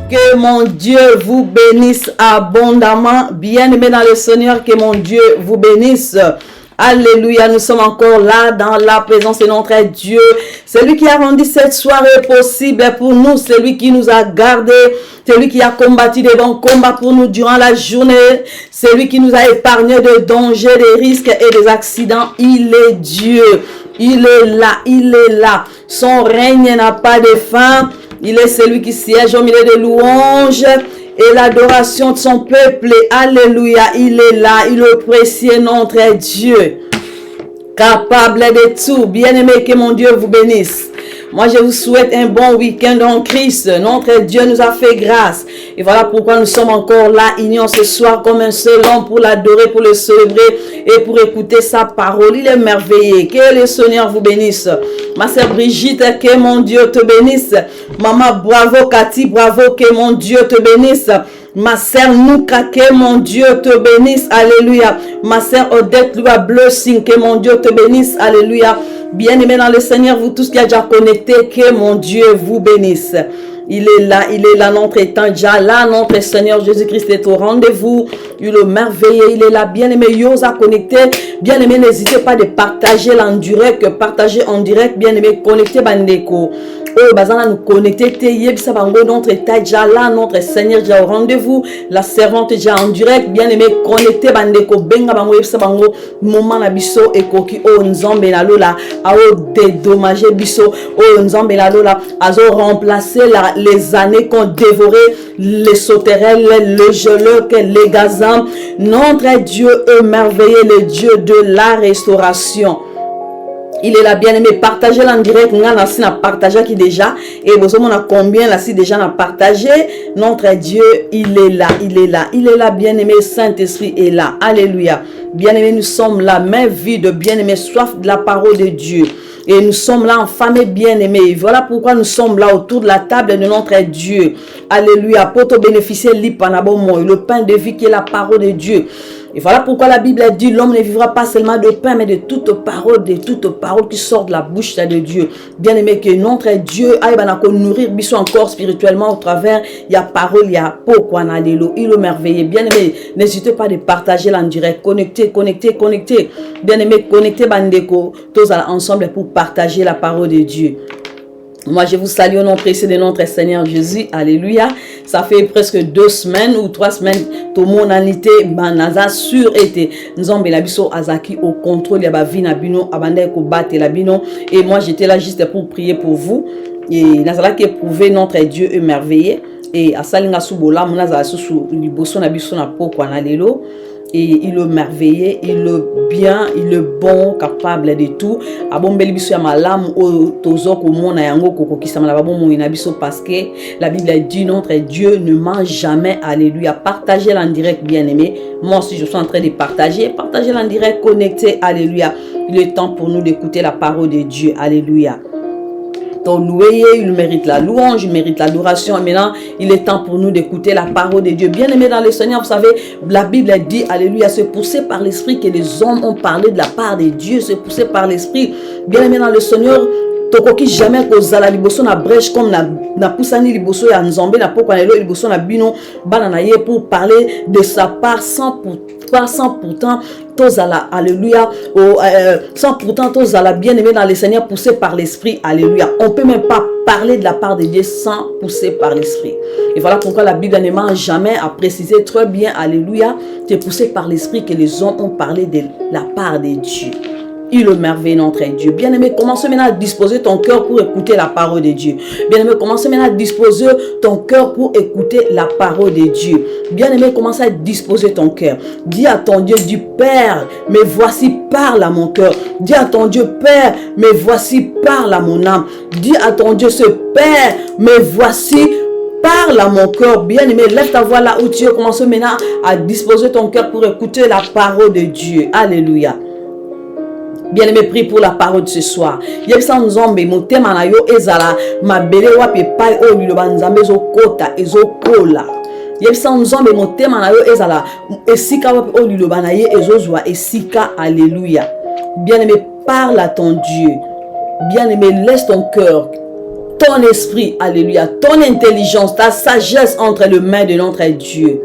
Que mon Dieu vous bénisse abondamment. Bien-aimés dans le Seigneur, que mon Dieu vous bénisse. Alléluia, nous sommes encore là dans la présence de notre Dieu. C'est lui qui a rendu cette soirée possible pour nous. C'est lui qui nous a gardés. C'est lui qui a combattu des bons combats pour nous durant la journée. C'est lui qui nous a épargné de dangers, des risques et des accidents. Il est Dieu. Il est là. Il est là. Son règne n'a pas de fin. Il est celui qui siège au milieu des louanges et l'adoration de son peuple. Alléluia, il est là, il est précieux notre Dieu, capable de tout. Bien-aimé, que mon Dieu vous bénisse. Moi, je vous souhaite un bon week-end en Christ. Notre Dieu nous a fait grâce. Et voilà pourquoi nous sommes encore là, unions ce soir comme un seul homme pour l'adorer, pour le célébrer et pour écouter sa parole. Il est merveilleux. Que le Seigneur vous bénisse. Ma sœur Brigitte, que mon Dieu te bénisse. Maman, bravo Cathy, bravo, que mon Dieu te bénisse. Ma sœur Nouka, que mon Dieu te bénisse. Alléluia. Ma sœur Odette Loua Blessing, que mon Dieu te bénisse. Alléluia. Bien-aimés dans le Seigneur, vous tous qui êtes déjà connectés, que mon Dieu vous bénisse. Il est là, notre étant déjà là, notre Seigneur Jésus-Christ est au rendez-vous. Il est merveilleux, il est là, bien-aimé, Yosa connecté. Bien-aimé, n'hésitez pas de partager en direct, bien-aimé, connectez Bandeko. Oh, bazana nous connecter, notre état déjà là, notre Seigneur déjà au rendez-vous, la servante déjà en direct, bien-aimé, connecté Bandeko, benga bango, bango, moment na biso, ekoki, oh, nzambe la lola, oh, dédommager biso, oh, nzambe la lola, azo remplacer les années qu'on dévorait, les sauterelles, le geleux, les gazans. Notre Dieu est merveilleux, le Dieu de la restauration. Il est là, bien-aimé, partagez en direct. Nous avons partagé qui déjà. Et vous avez combien là, si déjà on a partagé. Notre Dieu, il est là, il est là, il est là, bien-aimé. Saint-Esprit est là. Alléluia. Bien-aimé, nous sommes là, main vide, bien-aimé, soif de la parole de Dieu. Et nous sommes là en famille bien-aimée. Voilà pourquoi nous sommes là autour de la table de notre Dieu. Alléluia. Pour te bénéficier, le pain de vie qui est la parole de Dieu. Et voilà pourquoi la Bible dit, l'homme ne vivra pas seulement de pain, mais de toute parole qui sort de la bouche de Dieu. Bien aimé, que notre Dieu aille nourrir biso encore spirituellement au travers, il y a parole, il y a pourquoi il est merveilleux. Bien aimé, n'hésitez pas de partager en direct, connectez. Bien aimé, connectez Bandeko, tous ensemble pour partager la parole de Dieu. Moi, je vous salue au nom précieux de notre Seigneur Jésus. Alléluia. Ça fait presque 2 semaines ou 3 semaines. Tout mon anité, banaza sur été. Nous avons benabiso azaki au contrôle. Ya bavi na bino, abandé ko bate la bino. Et moi, j'étais là juste pour prier pour vous. Et nazala qui éprouvé notre Dieu est merveilleux. Et à salinga subola, mon nazala sous liboso na biso na po kwa na lelo. Et il est merveilleux, il est bien, il est bon, capable de tout. Abombeli biso ya malamu o tozo ko mona yango koko kisama la babon moina biso parce que la Bible dit notre Dieu ne ment jamais. Alléluia. Partagez en direct, bien-aimé. Moi aussi je suis en train de partager en direct, connecté. Alléluia. Il est temps pour nous d'écouter la parole de Dieu. Alléluia. Loué, il mérite la louange, il mérite l'adoration. Maintenant, il est temps pour nous d'écouter la parole de Dieu. Bien-aimés dans le Seigneur, vous savez, la Bible dit, alléluia, c'est poussé par l'Esprit que les hommes ont parlé de la part de Dieu. C'est poussé par l'Esprit. Bien-aimés dans le Seigneur, tokoki jamais kozala liboso na brèche comme na poussani liboso ya nzambe na poko na liboso na bino bana na ye pour parler de sa part sans pourtant tozala alléluia sans pourtant tozala bien-aimé dans le Seigneur poussé par l'Esprit. Alléluia. On peut même pas parler de la part de Dieu sans pousser par l'Esprit. Et voilà pourquoi la Bible ne ment jamais à préciser très bien, alléluia, c'est poussé par l'Esprit que les hommes ont parlé de la part de Dieu. Il est merveilleux notre Dieu. Bien-aimé, commence maintenant à disposer ton cœur pour écouter la parole de Dieu. Bien-aimé, commence maintenant à disposer ton cœur pour écouter la parole de Dieu. Bien-aimé, commence à disposer ton cœur. Dis à ton Dieu, dis Père, mais voici parle à mon cœur. Dis à ton Dieu, Père, mais voici parle à mon âme. Dis à ton Dieu, ce Père, mais voici parle à mon cœur. Bien-aimé, lève ta voix là où tu es. Commence maintenant à disposer ton cœur pour écouter la parole de Dieu. Alléluia. Bien-aimé, prie pour la parole de ce soir. Yebisa nzombe motema na yo ezala mabele wapi pai o liloba nzambe ezokota ezokola. Yebisa nzombe motema na yo ezala esika wapi o liloba na ye ezozwa esika. Alléluia. Bien-aimé, parle à ton Dieu. Bien-aimé, laisse ton cœur ton esprit, alléluia, ton intelligence, ta sagesse entre les mains de notre Dieu.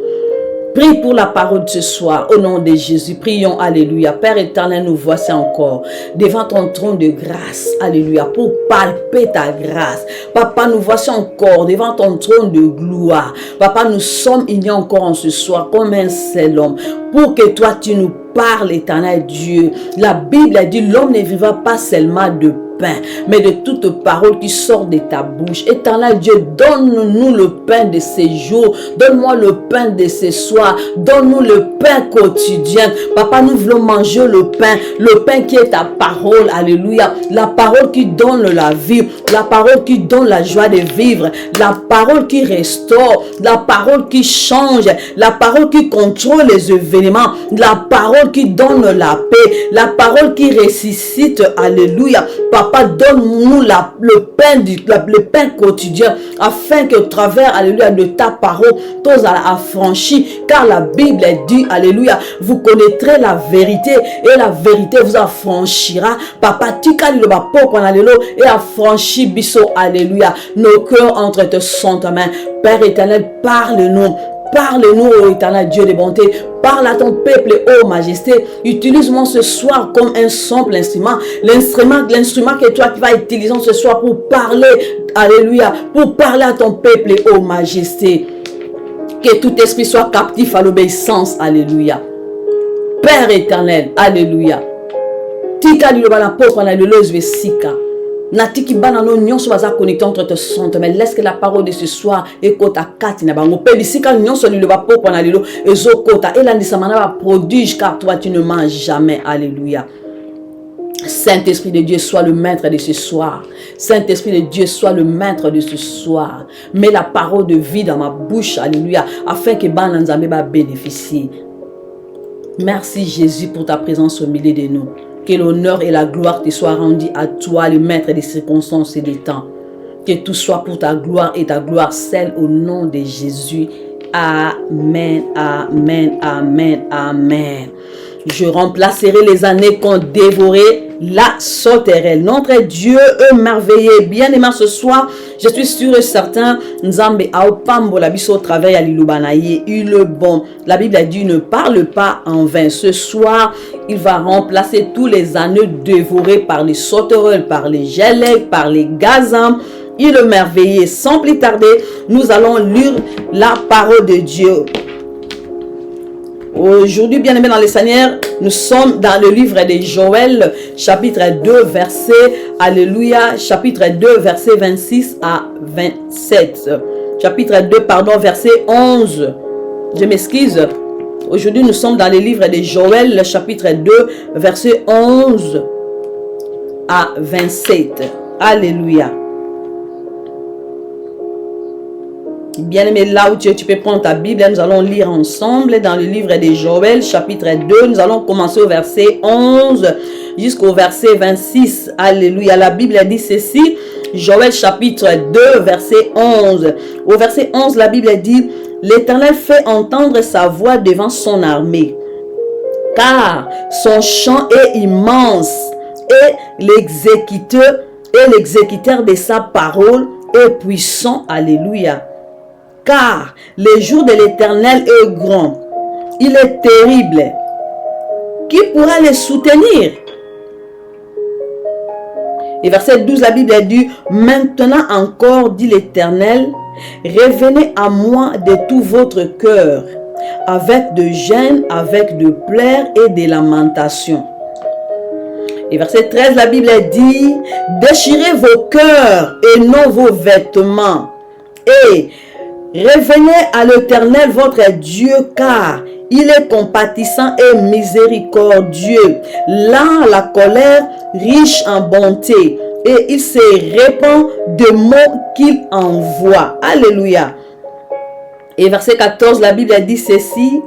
Prie pour la parole de ce soir, au nom de Jésus. Prions, alléluia. Père éternel, nous voici encore devant ton trône de grâce, alléluia, pour palper ta grâce. Papa, nous voici encore devant ton trône de gloire. Papa, nous sommes unis encore en ce soir comme un seul homme, pour que toi, tu nous parles, éternel Dieu. La Bible a dit, l'homme ne vivra pas seulement de pain, mais de toute parole qui sort de ta bouche. Éternel Dieu, donne-nous le pain de ces jours, donne-moi le pain de ce soir, donne-nous le pain quotidien. Papa, nous voulons manger le pain qui est ta parole, alléluia, la parole qui donne la vie, la parole qui donne la joie de vivre, la parole qui restaure, la parole qui change, la parole qui contrôle les événements, la parole qui donne la paix, la parole qui ressuscite, alléluia. Papa, donne-nous le pain quotidien, afin que au travers, alléluia, de ta parole, tous affranchis, car la Bible dit, alléluia, vous connaîtrez la vérité, et la vérité vous affranchira. Papa, tu calmes le bapot qu'on a et affranchis biso, alléluia, nos cœurs entre tes saintes mains. Père éternel, parle-nous. Parle-nous, ô éternel Dieu de bonté. Parle à ton peuple, ô majesté. Utilise-moi ce soir comme un simple instrument. L'instrument que toi tu vas utiliser ce soir pour parler, alléluia, pour parler à ton peuple, ô majesté. Que tout esprit soit captif à l'obéissance, alléluia. Père éternel, alléluia. Tika li la pauvre na leuse vesika. Natiki bana no nyonso baza connecté entre te santé, mais laisse que la parole de ce soir écoute à kati na bango pe bisika nyonso li le ba popo na lelo ezokota elandisa mana ba prodige, car toi tu ne manges jamais, alléluia. Saint-Esprit de Dieu, sois le maître de ce soir. Saint-Esprit de Dieu, sois le maître de ce soir. Mets la parole de vie dans ma bouche, alléluia, afin que bana nzambe ba bénéficier. Merci Jésus pour ta présence au milieu de nous. Que l'honneur et la gloire te soient rendus à toi, le maître des circonstances et des temps. Que tout soit pour ta gloire et ta gloire seule au nom de Jésus. Amen, amen, amen, amen. Je remplacerai les années qu'ont dévoré la sauterelle. Notre Dieu est merveilleux. Bien aimé ce soir, je suis sûr et certain, Nzambe aopambo la biso travail à l'ilubanaye, il est bon. La Bible a dit, ne parle pas en vain. Ce soir, il va remplacer tous les années dévorés par les sauterelles, par les gélèques, par les gazans. Il est merveilleux. Sans plus tarder, nous allons lire la parole de Dieu. Aujourd'hui, bien aimé dans les Seigneurs, nous sommes dans le livre de Joël, chapitre 2, verset, alléluia, chapitre 2, verset 26 à 27. Chapitre 2, pardon, verset 11. Je m'excuse. Aujourd'hui, nous sommes dans le livre de Joël, chapitre 2, verset 11 à 27. Alléluia. Bien aimé, là où tu peux prendre ta Bible, nous allons lire ensemble dans le livre de Joël, chapitre 2. Nous allons commencer au verset 11 jusqu'au verset 26. Alléluia. La Bible dit ceci, Joël, chapitre 2, verset 11. Au verset 11, la Bible dit, l'Éternel fait entendre sa voix devant son armée, car son chant est immense, et l'exécuteur de sa parole est puissant. Alléluia. Car le jour de l'Éternel est grand, il est terrible. Qui pourra le soutenir? Et verset 12, la Bible dit, maintenant encore, dit l'Éternel, revenez à moi de tout votre cœur, avec de gêne, avec de pleurs et de lamentations. Et verset 13, la Bible dit, déchirez vos cœurs et non vos vêtements, et revenez à l'Éternel votre Dieu, car il est compatissant et miséricordieux, lent à la colère, riche en bonté, et il se répand de mots qu'il envoie. Alléluia. Et verset 14, la Bible dit ceci,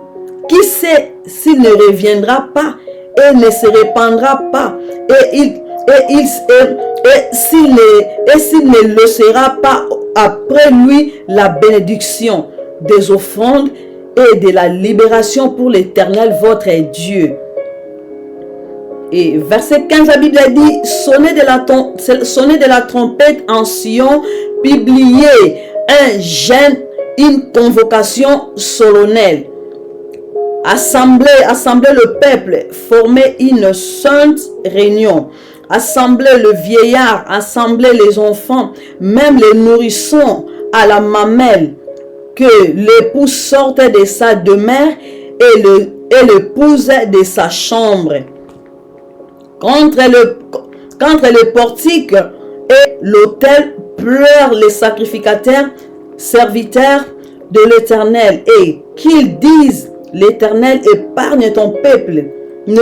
qui sait s'il ne reviendra pas et ne se répandra pas, et s'il ne laissera pas après lui la bénédiction des offrandes et de la libération pour l'Éternel votre Dieu. Et verset 15, la Bible dit, sonnez de la trompette en Sion, publiez un jeûne, une convocation solennelle. Assemblez le peuple, formez une sainte réunion. Assemblez le vieillard, assemblez les enfants, même les nourrissons à la mamelle. Que l'époux sorte de sa demeure et l'épouse de sa chambre. Contre le portique et l'autel pleurent les sacrificateurs, serviteurs de l'Éternel, et qu'ils disent, l'Éternel épargne ton peuple, ne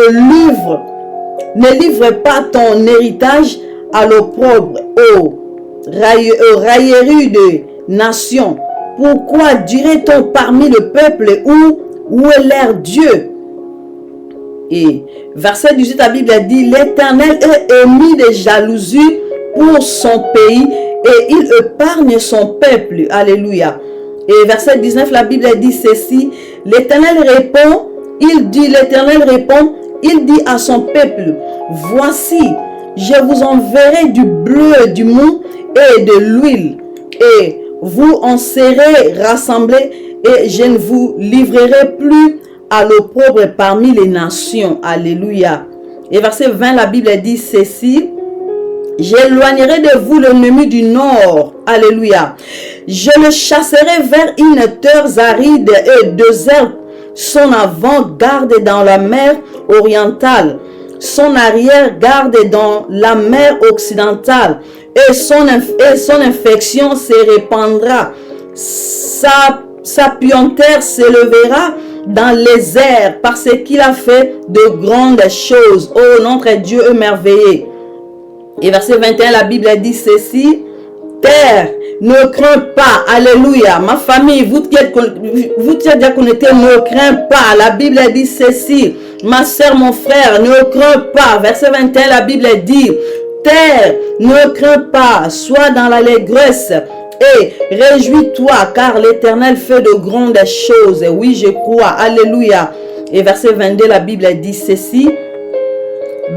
livre pas ton héritage à l'opprobre, aux railleries des nations. Pourquoi dirait-on parmi le peuple où est leur Dieu? Et verset 18, la Bible dit, l'Éternel est émis de jalousie pour son pays et il épargne son peuple. Alléluia. Et verset 19, la Bible dit ceci, l'Éternel répond, il dit à son peuple, voici, je vous enverrai du bleu, du mou et de l'huile, et vous en serez rassemblés, et je ne vous livrerai plus à l'opprobre parmi les nations. Alléluia. Et verset 20, la Bible dit ceci, j'éloignerai de vous l'ennemi du nord. Alléluia. Je le chasserai vers une terre aride et déserte. Son avant-garde dans la mer orientale. Son arrière-garde dans la mer occidentale. Et son infection se répandra. Sa puanteur s'élèvera dans les airs parce qu'il a fait de grandes choses. Oh, notre Dieu est merveilleux. Et verset 21, la Bible dit ceci, terre, ne crains pas. Alléluia. Ma famille, vous qui êtes connectés, ne crains pas. La Bible dit ceci, ma soeur, mon frère, ne crains pas. Verset 21, la Bible dit, terre, ne crains pas, sois dans l'allégresse et réjouis-toi, car l'Éternel fait de grandes choses. Oui, je crois. Alléluia. Et verset 22, la Bible dit ceci,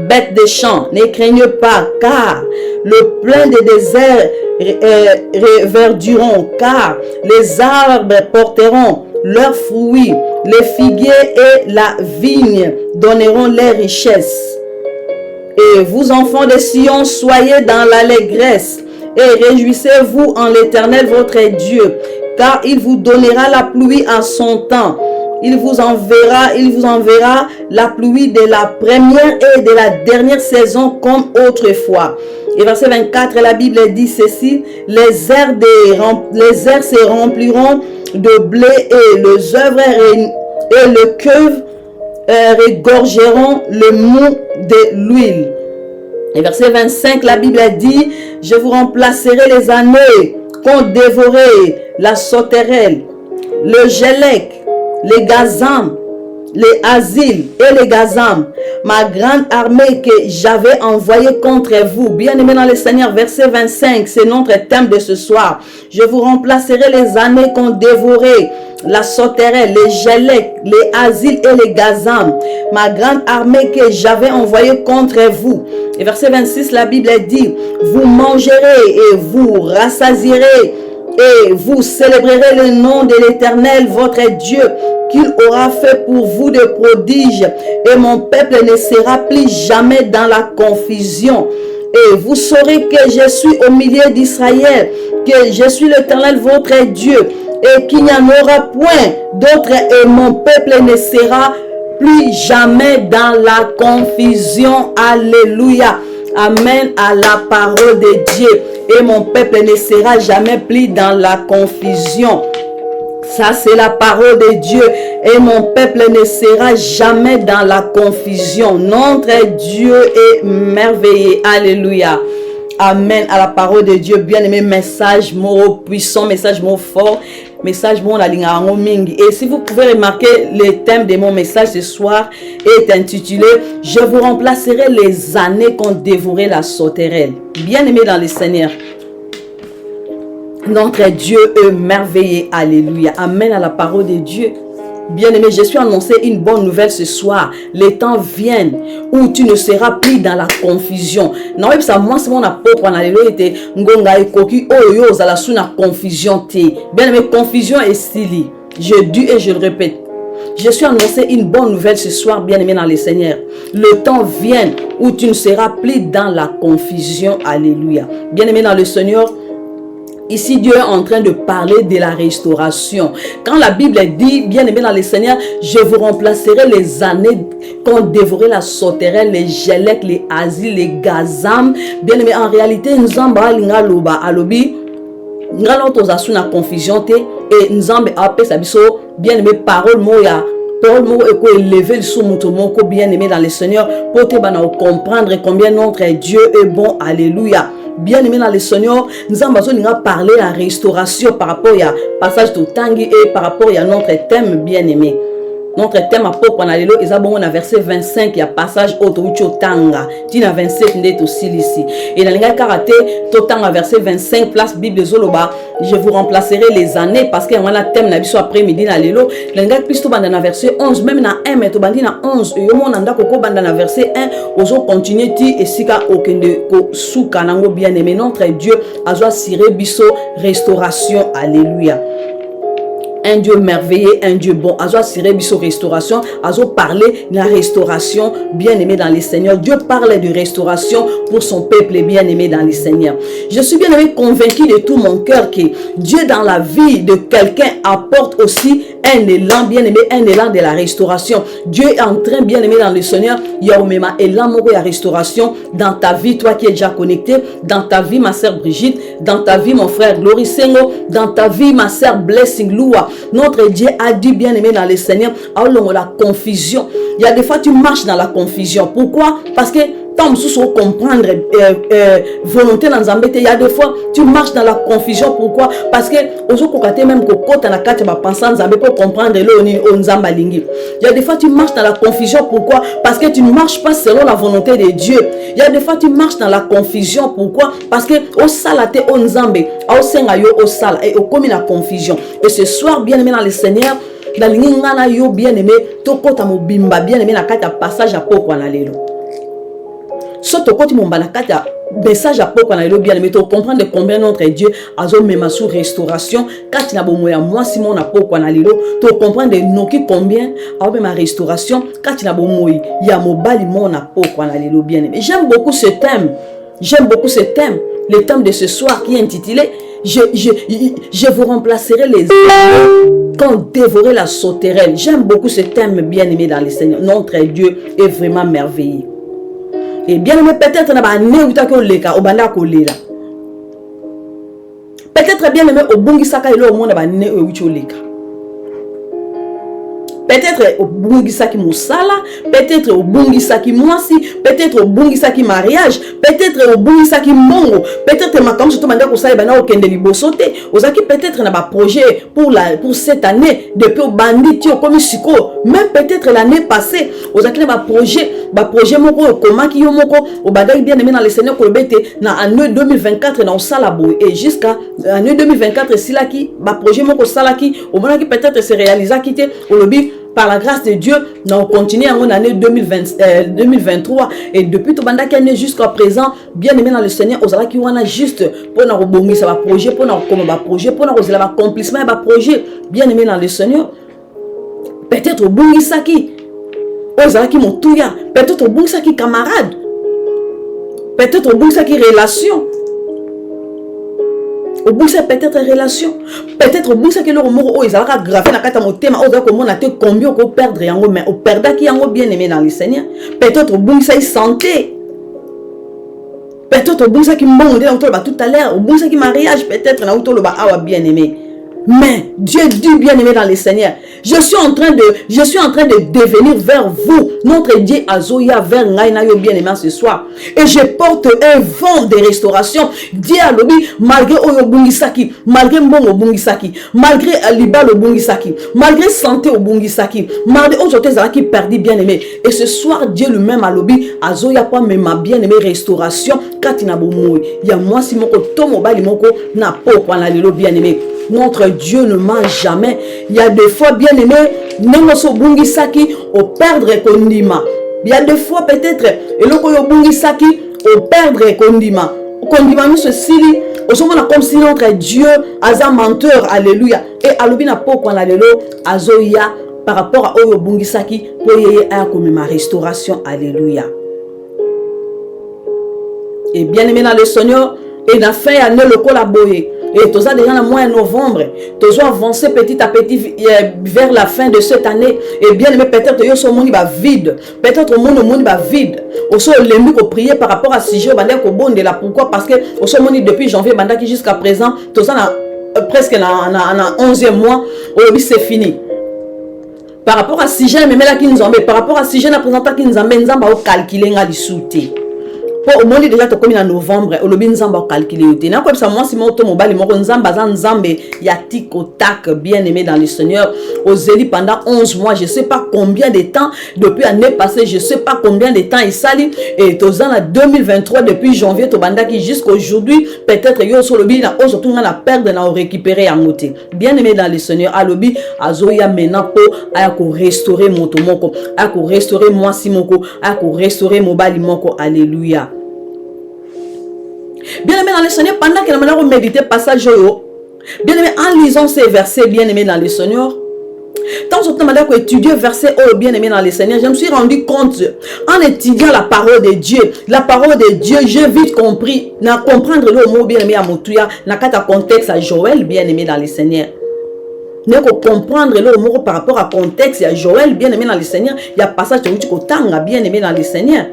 bêtes des champs, ne craignez pas, car le plein des déserts reverduront, car les arbres porteront leurs fruits, les figuiers et la vigne donneront leurs richesses. Et vous, enfants de Sion, soyez dans l'allégresse et réjouissez-vous en l'Éternel votre Dieu, car il vous donnera la pluie à son temps. Il vous enverra la pluie de la première et de la dernière saison comme autrefois. Et verset 24, la Bible dit ceci, les airs se rempliront de blé et les œuvres et le cuve regorgeront le mou de l'huile. Et verset 25, la Bible dit, je vous remplacerai les années qu'ont dévoré la sauterelle, le gélec, les gazam, les asiles et les gazam, ma grande armée que j'avais envoyée contre vous. Bien-aimés dans le Seigneur, verset 25, c'est notre thème de ce soir. Je vous remplacerai les années qu'ont dévoré la sauterelle, les gélec, les asiles et les gazam, ma grande armée que j'avais envoyée contre vous. Et verset 26, la Bible dit, vous mangerez et vous rassasierez et vous célébrerez le nom de l'Éternel, votre Dieu, qu'il aura fait pour vous des prodiges. Et mon peuple ne sera plus jamais dans la confusion. Et vous saurez que je suis au milieu d'Israël, que je suis l'Éternel, votre Dieu, et qu'il n'y en aura point d'autre, et mon peuple ne sera plus jamais dans la confusion. Alléluia. Amen à la parole de Dieu. Et mon peuple ne sera jamais plus dans la confusion. Ça, c'est la parole de Dieu. Et mon peuple ne sera jamais dans la confusion. Notre Dieu est merveilleux. Alléluia. Amen à la parole de Dieu. Bien-aimé, message mot puissant, message mot fort, message mot la ligne. Et si vous pouvez remarquer, le thème de mon message ce soir est intitulé « Je vous remplacerai les années qu'ont dévoré la sauterelle ». Bien-aimé dans le Seigneur, notre Dieu est merveilleux. Alléluia. Amen à la parole de Dieu. Bien-aimé, je suis annoncé une bonne nouvelle ce soir. Les temps viennent où tu ne seras plus dans la confusion. Non, ça moi c'est mon apôtre on a été ngonga ekoki oyo zala sous la confusion te. Bien-aimé, confusion est stylée. Je dis et je le répète. Je suis annoncé une bonne nouvelle ce soir, bien-aimé dans le Seigneur. Le temps vient où tu ne seras plus dans la confusion. Alléluia. Bien-aimé dans le Seigneur, ici Dieu est en train de parler de la restauration. Quand la Bible dit, bien-aimé dans le Seigneur, je vous remplacerai les années qu'ont dévoré la sauterelle, les gelek, les asiles, les gazam. Bien-aimé, en réalité, nous avons alobi. Nous avons la confusion et nous avons bien aimé parole moya parole mo eko élever sous mutomoko bien aimé dans le Seigneur pour te comprendre combien notre Dieu est bon. Alléluia. Bien aimé dans le Seigneur, nous avons parlé de la restauration par rapport au passage de Tangi et par rapport à notre thème bien aimé. Notre thème à Poko Analelo, ils ont verset 25, il y a passage autoucho tanga. Tina 27 n'est aussi ici. Et dans le karaté, totanga verset 25, place Bible Zoloba, je vous remplacerai les années parce qu'il y a un thème n'abisso après-midi dans l'élo. Le gars plus dans verset 11, même dans 1, mais tu bandi dans 11. Et au monde koko banda dans verset 1, oso continuer ti et sika okende ko souka nango bien aimé notre Dieu, azo siré biso restauration. Alléluia. Un Dieu merveilleux, un Dieu bon. Azo assuré biso restauration. Azo parler de la restauration bien-aimé dans les Seigneurs. Dieu parle de restauration pour son peuple bien-aimé dans les Seigneurs. Je suis bien-aimé convaincu de tout mon cœur que Dieu dans la vie de quelqu'un apporte aussi un élan bien-aimé, un élan de la restauration. Dieu est en train bien-aimé dans le Seigneur. Il y a un élan de la restauration dans ta vie, toi qui es déjà connecté, dans ta vie ma sœur Brigitte, dans ta vie mon frère Glory Sengo, dans ta vie ma sœur Blessing Loua. Notre Dieu a dit bien-aimé dans le Seigneur, alors la confusion. Il y a des fois tu marches dans la confusion. Pourquoi? Parce que tant que comprendre volonté dans Zambé, il y a des fois tu marches dans la confusion. Pourquoi? Parce que même pour comprendre il y a des fois tu marches dans la confusion. Pourquoi? Parce que tu ne marches pas selon la volonté de Dieu. Il y a des fois tu marches dans la confusion. Pourquoi? Parce que au salate au Nzambe au sengayo au sal et au commis la confusion. Et ce soir bien aimé dans le Seigneur, dans l'ingana yo bien aimé tokota mobimba bien aimé na kata passage à poko na lelo. Soto koti mon banakata message à poko na lelo bien aimé to comprendre de combien notre Dieu azo mema sous restauration quand na bomoya moi Simon na poko na lelo to comprendre de noki combien a ma restauration quand na bomoyi ya mobali mon na poko na lelo bien aimé. J'aime beaucoup ce thème. J'aime beaucoup ce thème. Le thème de ce soir qui est intitulé je vous remplacerai les années quand dévorer la sauterelle. J'aime beaucoup ce thème bien aimé dans les Seigneurs. Notre Dieu est vraiment merveilleux. Et bien aimé, peut-être peut-être bien aimé au bungi saka ilo au monde ba ne o ucholeka. Peut-être au bungisaki musala, peut-être au bungisaki mwasi, peut-être au bungisaki mariage, peut-être au bungisaki mongo, peut-être ma comme surtout manda ko sala bana okende libosote, ozaki peut-être na ba projet pour cette année depuis au bandit ti okomi siko, même peut-être l'année passée, ozaki na ba projet moko komaki yo moko au badai bien aimé dans le Seigneur ko bete na année 2024 na osala boy et jusqu'à année 2024 silaki ba projet moko salaki au moment qui peut-être se réalisa qui te au lobby par la grâce de Dieu, nous continuons en année 2023 et depuis tout banda qui est jusqu'à présent, bien aimé dans le Seigneur, aux ala qui wana juste pour nous rebondir ça va projet, pour nous comme va projet, pour nous réaliser l'accomplissement va projet, bien aimé dans le Seigneur. Peut-être au bongi saki, aux ala qui montouya, peut-être au bongi saki camarade, peut-être au bongi saki relation. Au bout c'est peut-être relation, peut-être au bout c'est que le mot ils a gravé na kata motema au comment on a te combien qu'on perdre yango mais au perdre qui yango bien aimé dans le Seigneur, peut-être au bout c'est santé, peut-être au bout c'est qui monde tout à l'heure, au bout c'est qui mariage peut-être na auto le ba awa bien aimé. Mais Dieu dit bien aimé dans le Seigneur, je suis en train de devenir vers vous, notre Dieu Azoya vers Ngaïnayo bien aimé ce soir. Et je porte un vent de restauration. Dieu a lobby, malgré Oyo Bungisaki, malgré Mbongo Bungisaki, malgré Alibal au Bungisaki, malgré santé au Bungisaki, malgré autres qui perdit bien aimé. Et ce soir, Dieu lui-même a lobby, Azoya pas même bien aimé restauration. kati na bomoi ya mwasi moko to mobali moko na pokwa na lelo bien-aimé. Notre Dieu ne ment jamais. Il y a des fois bien-aimé, non so bungi saki au perdre kondima. Il y a des fois peut-être eloko yo bungi saki au perdre kondima. Kondima nous se sili au sommet comme si notre Dieu a un menteur. Alléluia. Et alobi na pokwa na lelo azoya par rapport à oyo bungi saki pour yeye a comme ma restauration. Alléluia. Et bien-aimé dans le Seigneur, et dans la fin année le collaborer. Et tout ça déjà dans le mois de novembre, tout ça avancé petit à petit vers la fin de cette année. Et bien aimé, peut-être que ce monde va vide. Peut-être que le monde va vide. Au sol, les mieux qu'on prier par rapport à ce sujet, on bon de là. Pourquoi? Parce que au sol, depuis janvier, jusqu'à présent, tout ça presque dans 11e mois, c'est fini. Par rapport à ce sujet, mais là qui nous embête, par rapport à ce sujet, nous présentant qui nous embête, nous allons calculer les sous-té. Pour au monde déjà comme en novembre au lobi nzamba calculer na comme ça moi si mon mobile mon nzamba nzambe ya tiko tak bien aimé dans le Seigneur aux Zéli pendant 11 mois je sais pas combien de temps depuis l'année passée je sais pas combien de temps il sali et tozan la 2023 depuis janvier to bandaki jusqu'aujourd'hui peut-être yo sur lobi na o surtout na perdre na récupérer à monter bien aimé dans le Seigneur à lobi azoya maintenant pour à ko restaurer moto moko à ko restaurer moi si moko à ko restaurer mobile moko. Alléluia. Bien aimé dans le Seigneur, pendant que nous allons méditer passage, bien aimé, en lisant ces versets, bien aimé dans le Seigneur, tant que nous allons étudier verset bien aimé dans le Seigneur, je me suis rendu compte, en étudiant la parole de Dieu, j'ai vite compris, na comprendre le mot bien aimé à Motouya, na kata contexte à Joël, bien aimé dans le Seigneur. Nous allons comprendre le mot par rapport à contexte à Joël, bien aimé dans le Seigneur, il y a passage de Tanga, bien aimé dans le Seigneur.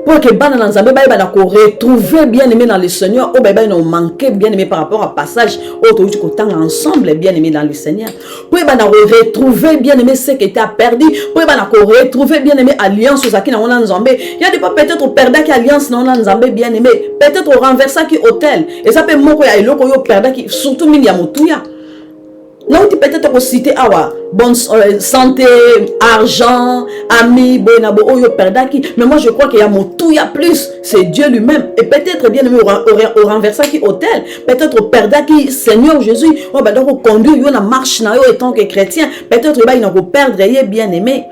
Pour que bana nzambe ba ba ko retrouver bien aimé dans le Seigneur ou ba non manqué bien aimé par rapport à passage au to ko tanga ensemble bien aimé dans le Seigneur pour ba retrouver bien aimé ce qui était perdu pour ba ko retrouver bien aimé alliance aux akina on nzambe il y a des pas peut-être perdre qui alliance non nzambe bien aimé peut-être renverser qui hôtel et ça peut moko ya eloko yo perdre qui surtout mini ya motuya. Non, tu peut-être que citer awa bonne santé, argent, amis, bonabo, oyo perdaki. Mais moi je crois qu'il y a mon tout, il y a plus. C'est Dieu lui-même. Et peut-être bien aimé au renversé qui hôtel. Peut-être au perdaki Seigneur Jésus. Oh ben donc conduire yo na marche na yo étant que chrétien. Peut-être il n'a pas perdre bien aimé.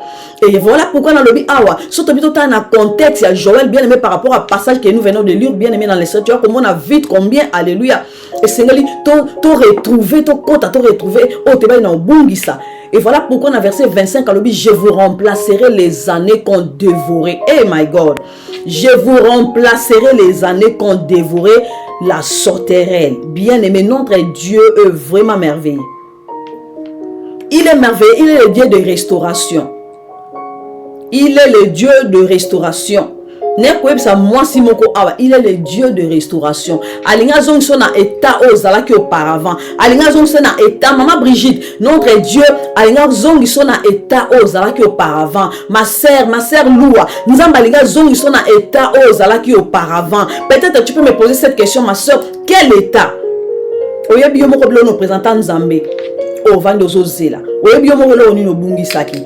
Et voilà pourquoi dans le bi awa. Surtout plutôt dans un contexte il y a Joël bien aimé par rapport à passage que nous venons de lire bien aimé dans les tu vois comment on a vite combien alléluia. Et Seigneur t'as retrouvé ton compte t'as retrouvé oh te va dans bungisa. Et voilà pourquoi dans verset 25 alors je vous remplacerai les années qu'on dévorait. Hey my God, je vous remplacerai les années qu'on dévorait la sauterelle. Bien aimé, notre Dieu est vraiment merveilleux. Il est merveilleux, il est le Dieu de restauration. Il est le Dieu de restauration. Il est le Dieu de restauration. Alinga zong sona état ozalaki auparavant. Alinga zong sona état maman Brigitte, notre Dieu, alinga zong sona état ozalaki auparavant. Ma sœur Loua, nous avons alinga zong sona état ozalaki auparavant. Peut-être tu peux me poser cette question ma sœur, quel état? Oyebi yo moko blo no présentant Nzambe. Oh vandozozela. Oyebi yo moko lo ni no bungisaki.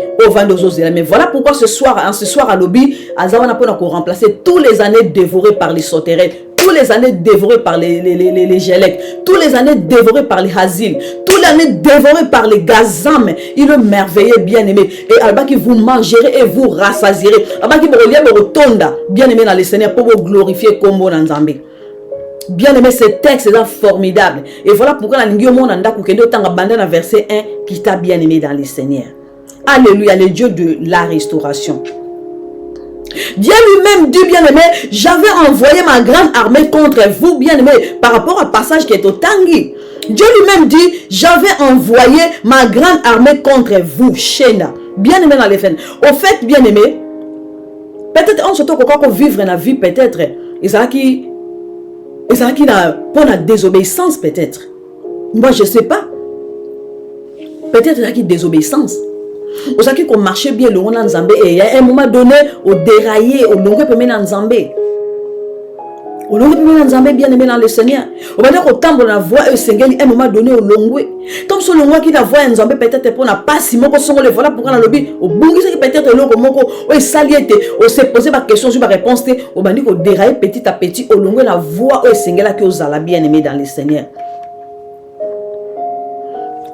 Mais voilà pourquoi ce soir à Lobi, Azawana peut remplacer tous les années dévorées par les sauterelles, tous les années dévorées par les gélèques, tous les années dévorées par les hasil, tous les années dévorées par les gazam. Il est merveilleux, bien aimé. Et Alba qui vous mangerez et vous rassasierez. Alba qui vous rotonda, bien aimé dans le Seigneur pour vous glorifier comme bon Nzambe. Bien aimé, ce texte est formidable. Et voilà pourquoi la Lingio Monanda Koukendo Tanga Bandana verset 1 qui t'a bien aimé dans le Seigneur. Alléluia, le Dieu de la restauration. Dieu lui-même dit, bien aimé, j'avais envoyé ma grande armée contre vous, bien aimé, par rapport au passage qui est au Tangi. Dieu lui-même dit, j'avais envoyé ma grande armée contre vous, Shena. Bien aimé dans les fins. Au fait, bien aimé, peut-être on se trouve qu'on vivre dans la vie, peut-être, Isaki n'a pas la désobéissance, peut-être. Moi, je ne sais pas. Peut-être qu'il y a désobéissance. Au saki qu'on marchait bien le monde en Zambé et à un moment donné au déraillé au longue premier en Zambé Au long de Nzambe bien aimé dans le Seigneur. On va dire qu'au temps de la voix, Seigneur, à un moment donné, au long comme ce long qui la voix Nzambe peut-être pour n'a pas si mon son le voilà pourquoi dans le lobby au bon qui peut-être long moko o saliete o se poser ma question sur ma réponse au bandi ko dérailler petit à petit au long la voix au Seigneur qui aux ala bien aimé dans le Seigneur.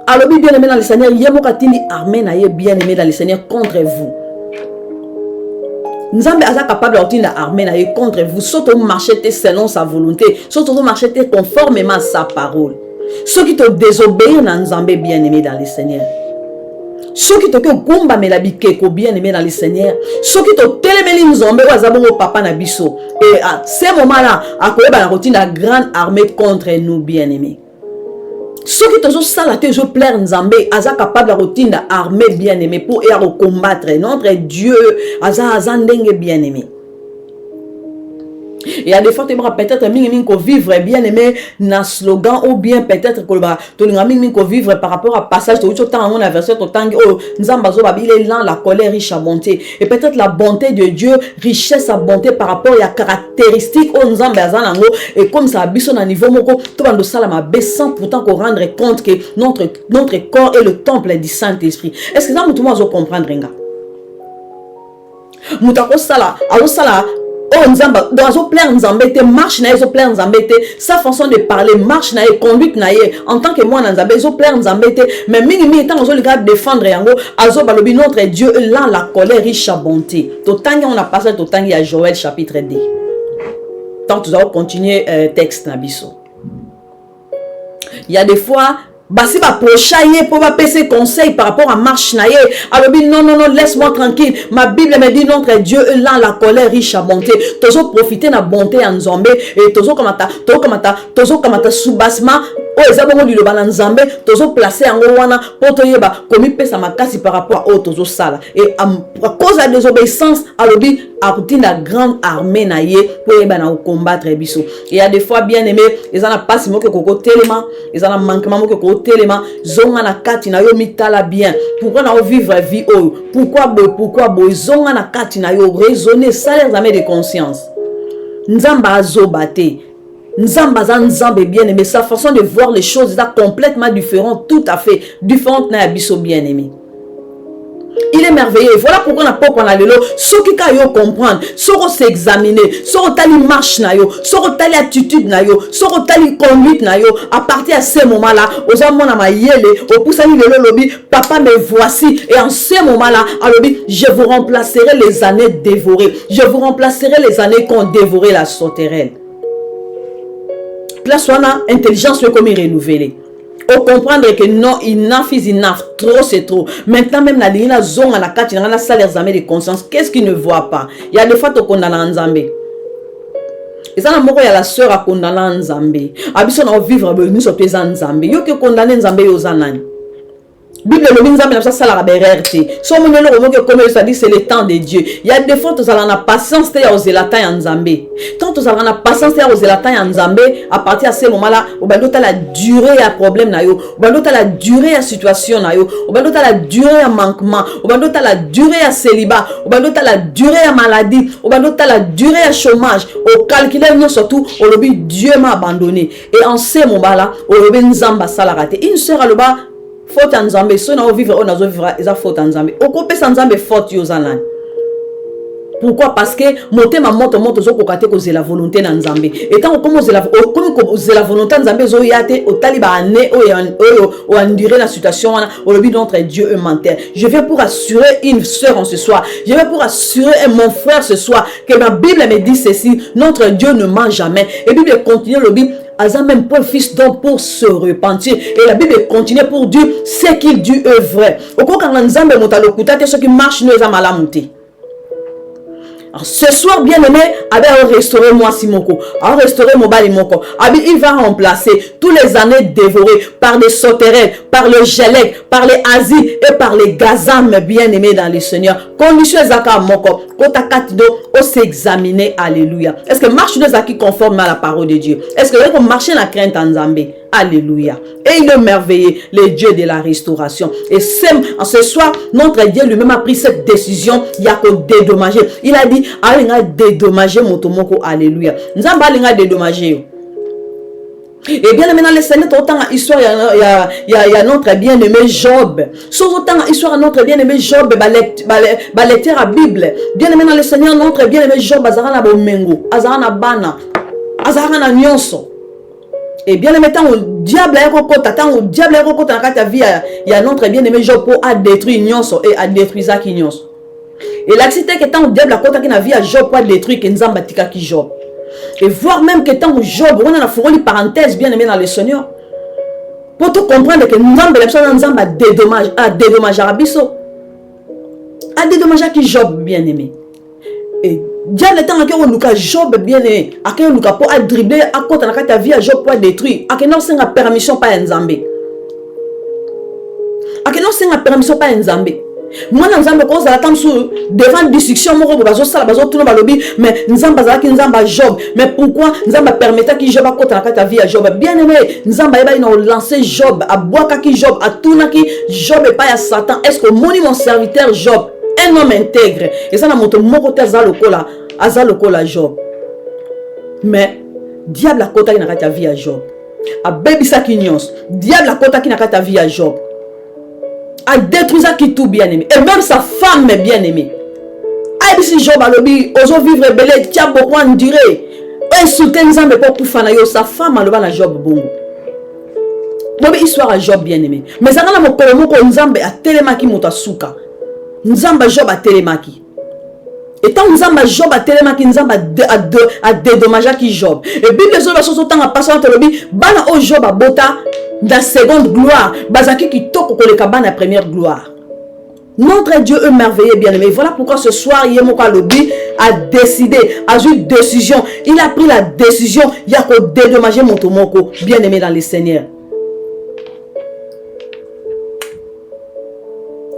Alors bien aimé dans le Seigneur, yemo katindi armée na ye bien aimé dans le Seigneur contre vous. Nzambe aza capable d'obtenir l'armée na ye contre vous, surtout marcher selon sa volonté, surtout marcher conformément à sa parole. Ceux qui te désobéissent dans Nzambe bien aimé dans le Seigneur. Ceux qui te gomba me la bikeko bien aimé dans le Seigneur. Ceux qui te télémeli Nzambe ou azabongo papa na biso. Et à ce moment-là, à quoi la routine la grande armée contre nous bien aimés. Ceux qui te sont salatés, je plaire Nzambe, aza capable de routine l'armée bien aimée pour combattre notre Dieu, aza ndenge bien aimé. Et à des fois, tu peut-être vivre bien aimé dans slogan ou bien peut-être que vivre par rapport à passage de temps on a versé au temps oh Nzambazo babi il est lent la colère riche à bonté et peut-être la bonté de Dieu richesse à bonté par rapport à caractéristiques au Nzambazanango et comme ça biso na niveau moko to bando sala ma sans pourtant qu'on rendre compte que notre corps est le temple du Saint-Esprit. Est-ce que ça tout le monde comprendre nga mutako sala alo sala oh Nzamba, dans plein Nzambe te marche na yeso plein Nzambe te sa façon de parler marche na ye conduite na ye en tant que moi Nzambe yeso plein Nzambe te mais mingi tant on le gars défendre yango azo balobi notre Dieu là la colère riche à bonté to tangi on a passé to tangi à Joël chapitre 2 tant nous allons continuer texte na biso il y a des fois basi ba prochailler pour ma PC conseil par rapport à marche naie alors non laisse-moi tranquille ma Bible me dit notre Dieu là la colère riche à bonté toujours profiter na bonté en Nzambe et toujours kamata soubassement oh ezabongo di loba na Nzambe toujours placer en wana pour to yeba komi pesa makasi par rapport au toujours sala et à cause de la désobéissance alors a routine la grande armée naie pour yeba na combattre biso et il y a des fois bien aimé ils en a pas si mo que koko tellement ils en a manquement mo que koko tellement zonga na kati na yo mitala bien pourquoi na vivre vie oh pourquoi boy zonga na kati na yo raisonner ça les amène de conscience Nzamba azobate Nzambe bien aimé sa façon de voir les choses est complètement différente tout à fait différente na biso bien aimé. Il est merveilleux. Voilà pourquoi on n'a pas qu'on a le lot. Ce qui a comprendre, ce qu'on s'examiner, ce qu'on t'a marche na yo, ce qu'on t'a attitude na yo, ce qu'on t'a conduite na yo. À partir de ce moment-là, aux amants à ma yele, au poussani le lobby, papa me voici. Et en ce moment-là, à lobby, je vous remplacerai les années dévorées. Je vous remplacerai les années qu'on dévorait la sauterelle. Place wana intelligence comme renouvelée. Au comprendre que non, enough is enough, trop c'est trop. Maintenant même la ligne la zone à la carte, il y a la salaire de conscience. Qu'est-ce qu'il ne voit pas? Il y a des fois tu condamnes en Nzambe. Et ça il y a la sœur à condamner en Nzambe. Abisso na vivre nous sommes en Nzambe. Yo que condamner Nzambe aux anani. Bible le Nzambe ça ça la bererte. So mon le comme ça dit c'est le temps de Dieu. Il y a des fois tu as la patience te aux elata en Nzambe. Quand tu as la patience te aux elata en Nzambe, à partir de ce moment-là, au bando ta la durée à problème na yo, au bando ta la durée à situation na yo, au bando ta la durée à manquement, au bando ta la durée à célibat, au bando ta la durée à maladie, au bando ta la durée à chômage, au calculer nous surtout au lobby Dieu m'a abandonné. Et en ce moment-là, au lobby Nzamba ça la raté. Une sœur à l'oba faute en Nzambe, si on a vivre, on a vivre, ils ont faute en Nzambe. Au côté sans Nzambe faute yozanan. Pourquoi? Parce que monter ma moto zo kokate ko la volonté na Nzambe. Et tant comme la volonté Nzambe zo yate au taliba ane o endurer la situation au lobby notre Dieu est menteur. Je viens pour assurer une sœur en ce soir. Je viens pour assurer mon frère ce soir que ma Bible me dit ceci, notre Dieu ne ment jamais. Et Bible continue le lobby Asa même pour le fils d'homme pour se repentir. Et la Bible continue pour dire ce qu'il dit est vrai. Au cas où Nzambe motalo kutate ce qui marche nous est malamuté. Ce soir, bien aimé, Abi restaurer moi Simoko, a restaurer mon bali moko. Abi il va remplacer tous les années dévorées par les sauterelles, par le gelec, par les Asie et par les gazam bien aimés dans le Seigneur. Condition zaka moko, kota katido, on s'examiner, alléluia. Est-ce que marche nous zaki conforme à la parole de Dieu? Est-ce que vous marchez la crainte en Nzambe? Alléluia. Et il est merveilleux, le Dieu de la restauration. Et ce soir, notre Dieu lui-même a pris cette décision. Il y a que dédommager. Il a dit, Alinga dédommager motomoko. Alléluia. Nzamba Alinga dédommager. Et bien maintenant, le Seigneur, autant histoire, il y a notre bien-aimé Job. Sauf autant histoire, notre bien-aimé Job, lecteur à Bible. Bien maintenant, le Seigneur, notre bien-aimé Job, Azarana Bomengo, Azarana Bana, Azarana Nyonso. Et bien maintenant, au diable est recota, tant au diable est recota dans ta vie, il y a notre bien-aimé Job pour détruire Nyonso et à détruire Zaki Nyonso. Et l'accident que tant au diable a côté qui n'a vie à Job pour détruire Kenzambatika qui Job. Et voir même que tant Job, on a fait une parenthèse bien aimé dans le Seigneur. Pour te comprendre que nous avons dédommagé à Abisso. A dédommagé qui Job bien aimé. Et déjà le temps que Job bien aimé, à quel Luka pour dribbler à côté de ta vie à Job pour détruire, à quel non c'est une permission pas un Zambé. À quel non c'est une permission pas un Zambé. Moi nous avons cause à la sur devant discussion mon bazo sala bazo tout le balobi mais nous avons bazaki nous avons Job mais pourquoi nous avons permettre que Job a côté ta vie à Job bien aimé nous avons lancé Job à boire qui Job à tout qui Job et pas à Satan est-ce que mon serviteur Job un homme intègre et ça na moto moko te azalokola Job mais diable à côté qui na ta vie à Job a baby sakinios diable à côté qui na ta vie à Job a détruit ça qui tout bien aimé et même sa femme est bien aimée. Aïe si Job a lobby oso vivre belé tia beaucoup en dirait insulter nzambe pour kufana yo sa femme a loba na Job bongo. Bobi histoire à Job bien aimé mais ça na mokolo moko nzambe a telemaki moto suka nzamba Job a telemaki et tant nzamba Job a telemaki nzamba a dédommagé qui Job et Bible zo la chose autant a passé entre lobby bana o Job a bota dans seconde gloire, bazaki qui toko ko le kabana première gloire. Notre Dieu est merveilleux bien-aimé. Voilà pourquoi ce soir Yemoka Lobi a décidé, a eu une décision. Il a pris la décision, il y a que dédommager Motomoko, bien-aimé dans le Seigneur.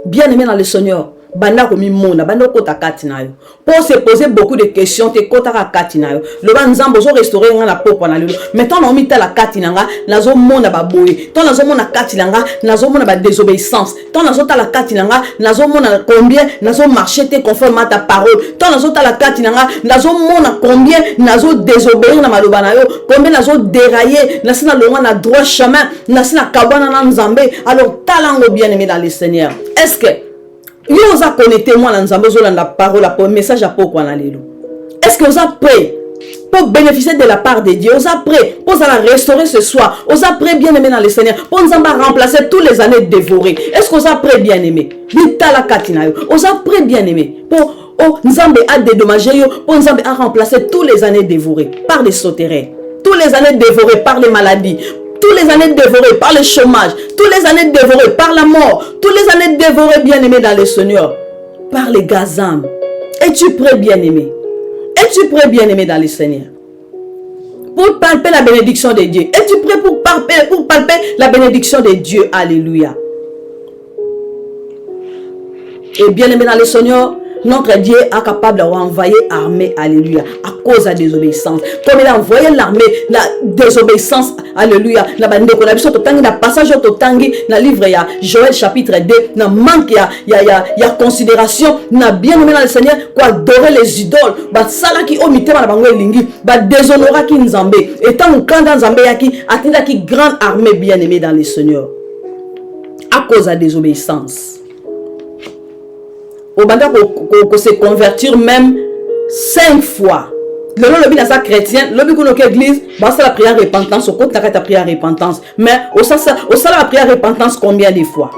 Bien-aimé dans le Seigneur. Banda komi mona banda kota katina yo pour se poser beaucoup de questions te kota ka katina yo le banzambo zo restaurer nga na poko na lelo maintenant on mita la katina nga nazo mona ba boye ton nazo mona katina nga nazo mona ba désobéissance ton nazo ta la katina nga nazo mona combien nazo marcher te conforme à ta parole ton nazo ta la katina nga nazo mona combien nazo désobéir na maloba na yo combien nazo dérailler na sina longa na droit chemin na sina kabana na nzambe alors talango bien-aimé dans le Seigneur est-ce que vous avez connecté moi dans la parole, le message à pourquoi on a l'élu. Est-ce que vous êtes prêts pour bénéficier de la part de Dieu? Vous êtes prêts pour la restaurer ce soir? Vous êtes prêts bien aimé dans le Seigneur pour nous remplacer tous les années dévorées? Est-ce que vous êtes prêts bien aimé? Vous êtes prêts bien aimé pour nous a dédommagé pour nous remplacer tous les années dévorées par les souterrains, tous les années dévorées par les maladies. Tous les années dévorées par le chômage, toutes les années dévorées par la mort, toutes les années dévorées bien-aimé dans le Seigneur, par les gazam. Es-tu prêt bien-aimé? Es-tu prêt bien-aimé dans le Seigneur? Pour palper la bénédiction de Dieu. Es-tu prêt pour palper la bénédiction de Dieu? Alléluia. Et bien-aimé dans le Seigneur, notre Dieu est capable d'envoyer armée, alléluia, à cause de la désobéissance. Comme il a envoyé l'armée, la désobéissance, alléluia, la passage au tangi, dans le livre, il y a Joël chapitre 2, il manque, il y a considération, il y a bien aimé dans le Seigneur, quoi adorer les idoles, ça qui omite dans la bango lingi, déshonorer qui nzambe, et tant que dans nzambe yaki, atteindre qui grande armée bien aimée dans le Seigneur, à cause de la désobéissance. Au banda qu'on se convertir même 5 fois. Le lobby dans sa chrétien, le lobby qu'on a église, bah ça la prière repentance, au compte ta prière repentance. Mais au ça la prière repentance combien de fois?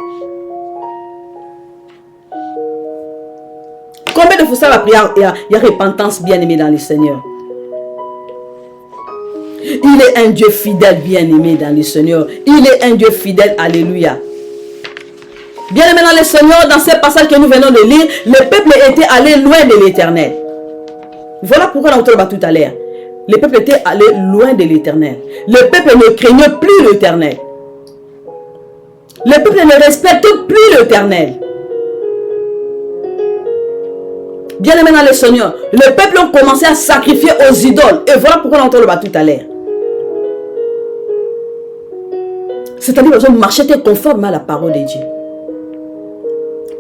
Combien de fois ça la prière il y a repentance bien aimé dans le Seigneur? Il est un Dieu fidèle bien aimé dans le Seigneur. Il est un Dieu fidèle, alléluia. Bien aimé dans le Seigneur, dans ces passages que nous venons de lire, le peuple était allé loin de l'Éternel. Voilà pourquoi on parle tout à l'heure. Le peuple était allé loin de l'Éternel. Le peuple ne craignait plus l'Éternel. Le peuple ne respecte plus l'Éternel. Bien aimé dans le Seigneur, le peuple a commencé à sacrifier aux idoles. Et voilà pourquoi on parle tout à l'heure. C'est-à-dire que marcher conforme à la parole de Dieu.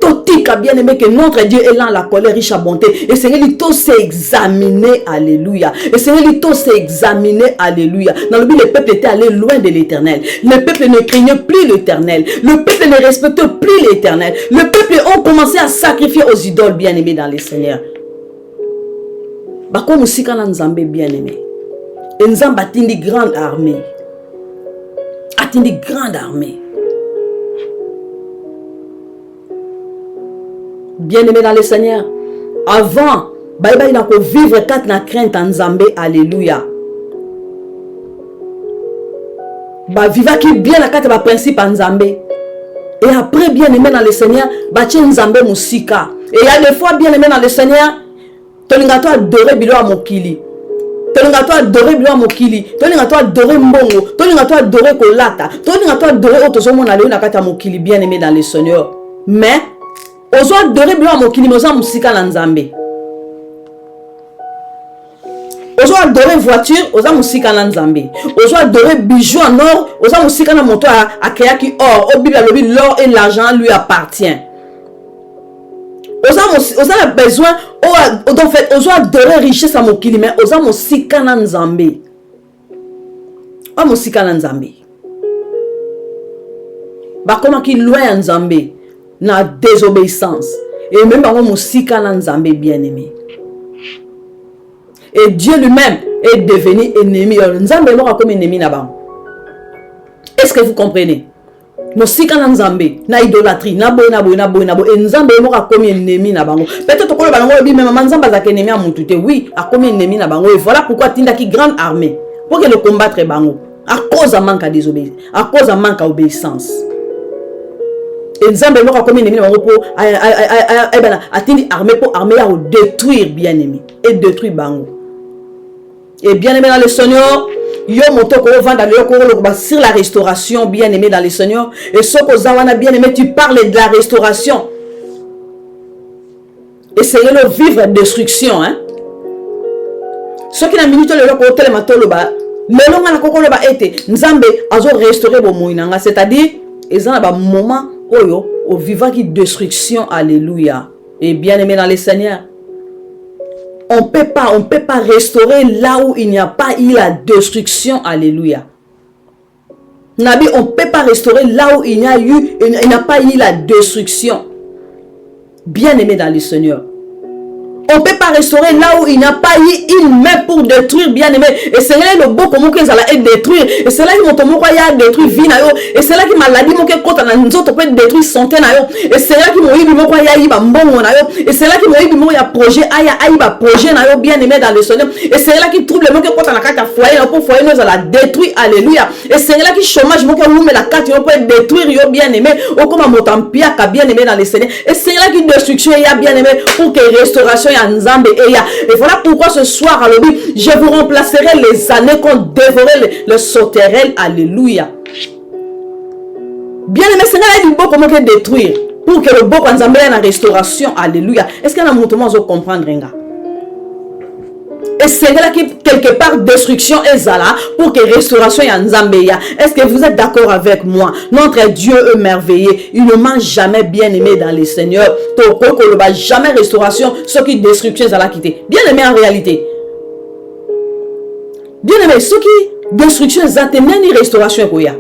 Totika bien aimé que notre Dieu est là la colère riche à bonté. Et Seigneur, il faut s'examiner, alléluia. Et Seigneur, il faut s'examiner, alléluia. Dans le but, le peuple était allé loin de l'éternel. Le peuple ne craignait plus l'éternel. Le peuple ne respectait plus l'éternel. Le peuple a commencé à sacrifier aux idoles bien aimés dans les seigneurs. Comme aussi quand Nzambe bien aimé. Et Nzambe a une grande armée. A une grande armée. Bien-aimé dans le Seigneur, avant, il a vivre quatre na crainte en Nzambe, alléluia. Viva qui bien la quatre principe en Nzambe. Et après, bien-aimé dans le Seigneur, tient Nzambe musika. Et il y a des fois, bien-aimé dans le Seigneur, tolingato adorer bilo a mokili. Tolingato adorer bilo a mokili. Tolingato adorer mbongo. Tolingato adorer kolata. Tolingato adorer otozomo na leo na kata mokili, bien-aimé dans le Seigneur. Mais ozo adorer bilo a mokili moza musika na Nzambe. Ozo adorer voiture, oza musika na Nzambe. Ozo adorer bijoux en or, oza musika na moto a créaki or. Au Bible lobi l'or et l'argent lui appartient. Oza a besoin en fait ozo adorer richesse à mokili mais oza musika na Nzambe. O musika na Nzambe. Comment qui loin Nzambe na désobéissance et même par musika na Nzambe bien-aimé. Et Dieu lui-même est devenu ennemi. Nzambe est comme ennemi là-bas. Est-ce que vous comprenez? Musika na Nzambe, na idolâtrie, na boy. Et Nzambe est comme ennemi là-bas. Peut-être que le ballon dit même Nzambe est ennemi à mon tout. Oui, a comme ennemi là-bas. Et voilà pourquoi Tinda qui grande armée pour que le combattre bango. À cause d'un manque à désobéissance, à cause d'un manque à obéissance. Et Nzambe est comme ennemi là-bas pour atteindre armée pour armée à détruire bien-aimé et détruire bango. Et bien-aimé dans le Seigneur, yo moto ko vendre sur la restauration, bien-aimé dans le Seigneur. Et ce que zawana bien-aimé, tu parles de la restauration. Essayez de vivre destruction, hein. Ce qui n'a minute le côté le matolo ba, le long na kokolo ba été Nzambe azo restaurer bo moinanga, c'est-à-dire ezana ba moment oyo au vivant qui destruction, alléluia. Et bien-aimé dans le Seigneur, on peut pas restaurer là où il n'y a pas eu la destruction, alléluia. Nabi, on peut pas restaurer là où il n'y a pas eu la destruction. Bien-aimé dans le Seigneur. On ne peut pas restaurer là où il n'y a pas eu une main pour détruire, bien-aimé. Et c'est là le beau comment que ça va être détruire. Et c'est là que mon tomo a détruit vie na yo. Et c'est là que maladie mon que quand on nous autres peut détruire santé na yo. Et c'est là que mon ibi mon ya iba mbongo na yo. Et c'est là que mon ibi mon ya projet aiba projet na yo, bien-aimé dans le Seigneur. Et c'est là qui trouble mon que quand on a carte foyer là pour foyer nous la détruire, alléluia. Et c'est là qui chômage mon que nous met la carte yo peut détruire yo, bien-aimé. Au comme mon tampia ka bien-aimé dans le Seigneur. Et c'est là qui destruction ya, bien-aimé, pour que restauration Nzambe et voilà pourquoi ce soir, alléluia, je vous remplacerai les années qu'on dévorait le sauterelle, alléluia. Bien aimé, Seigneur a dit bon comment détruire pour que le bon Nzambe ait la restauration, alléluia. Est-ce qu'il y a un mouvement à comprendre? Et c'est là qui quelque part destruction est là pour que restauration y Nzambe. Est-ce que vous êtes d'accord avec moi? Notre Dieu est merveilleux. Il ne ment jamais, bien aimé dans les seigneurs. Toko ne va jamais restauration, ce qui destruction est là quitter. Bien aimé en réalité. Bien aimé, ce qui destruction est là, ni restauration koya.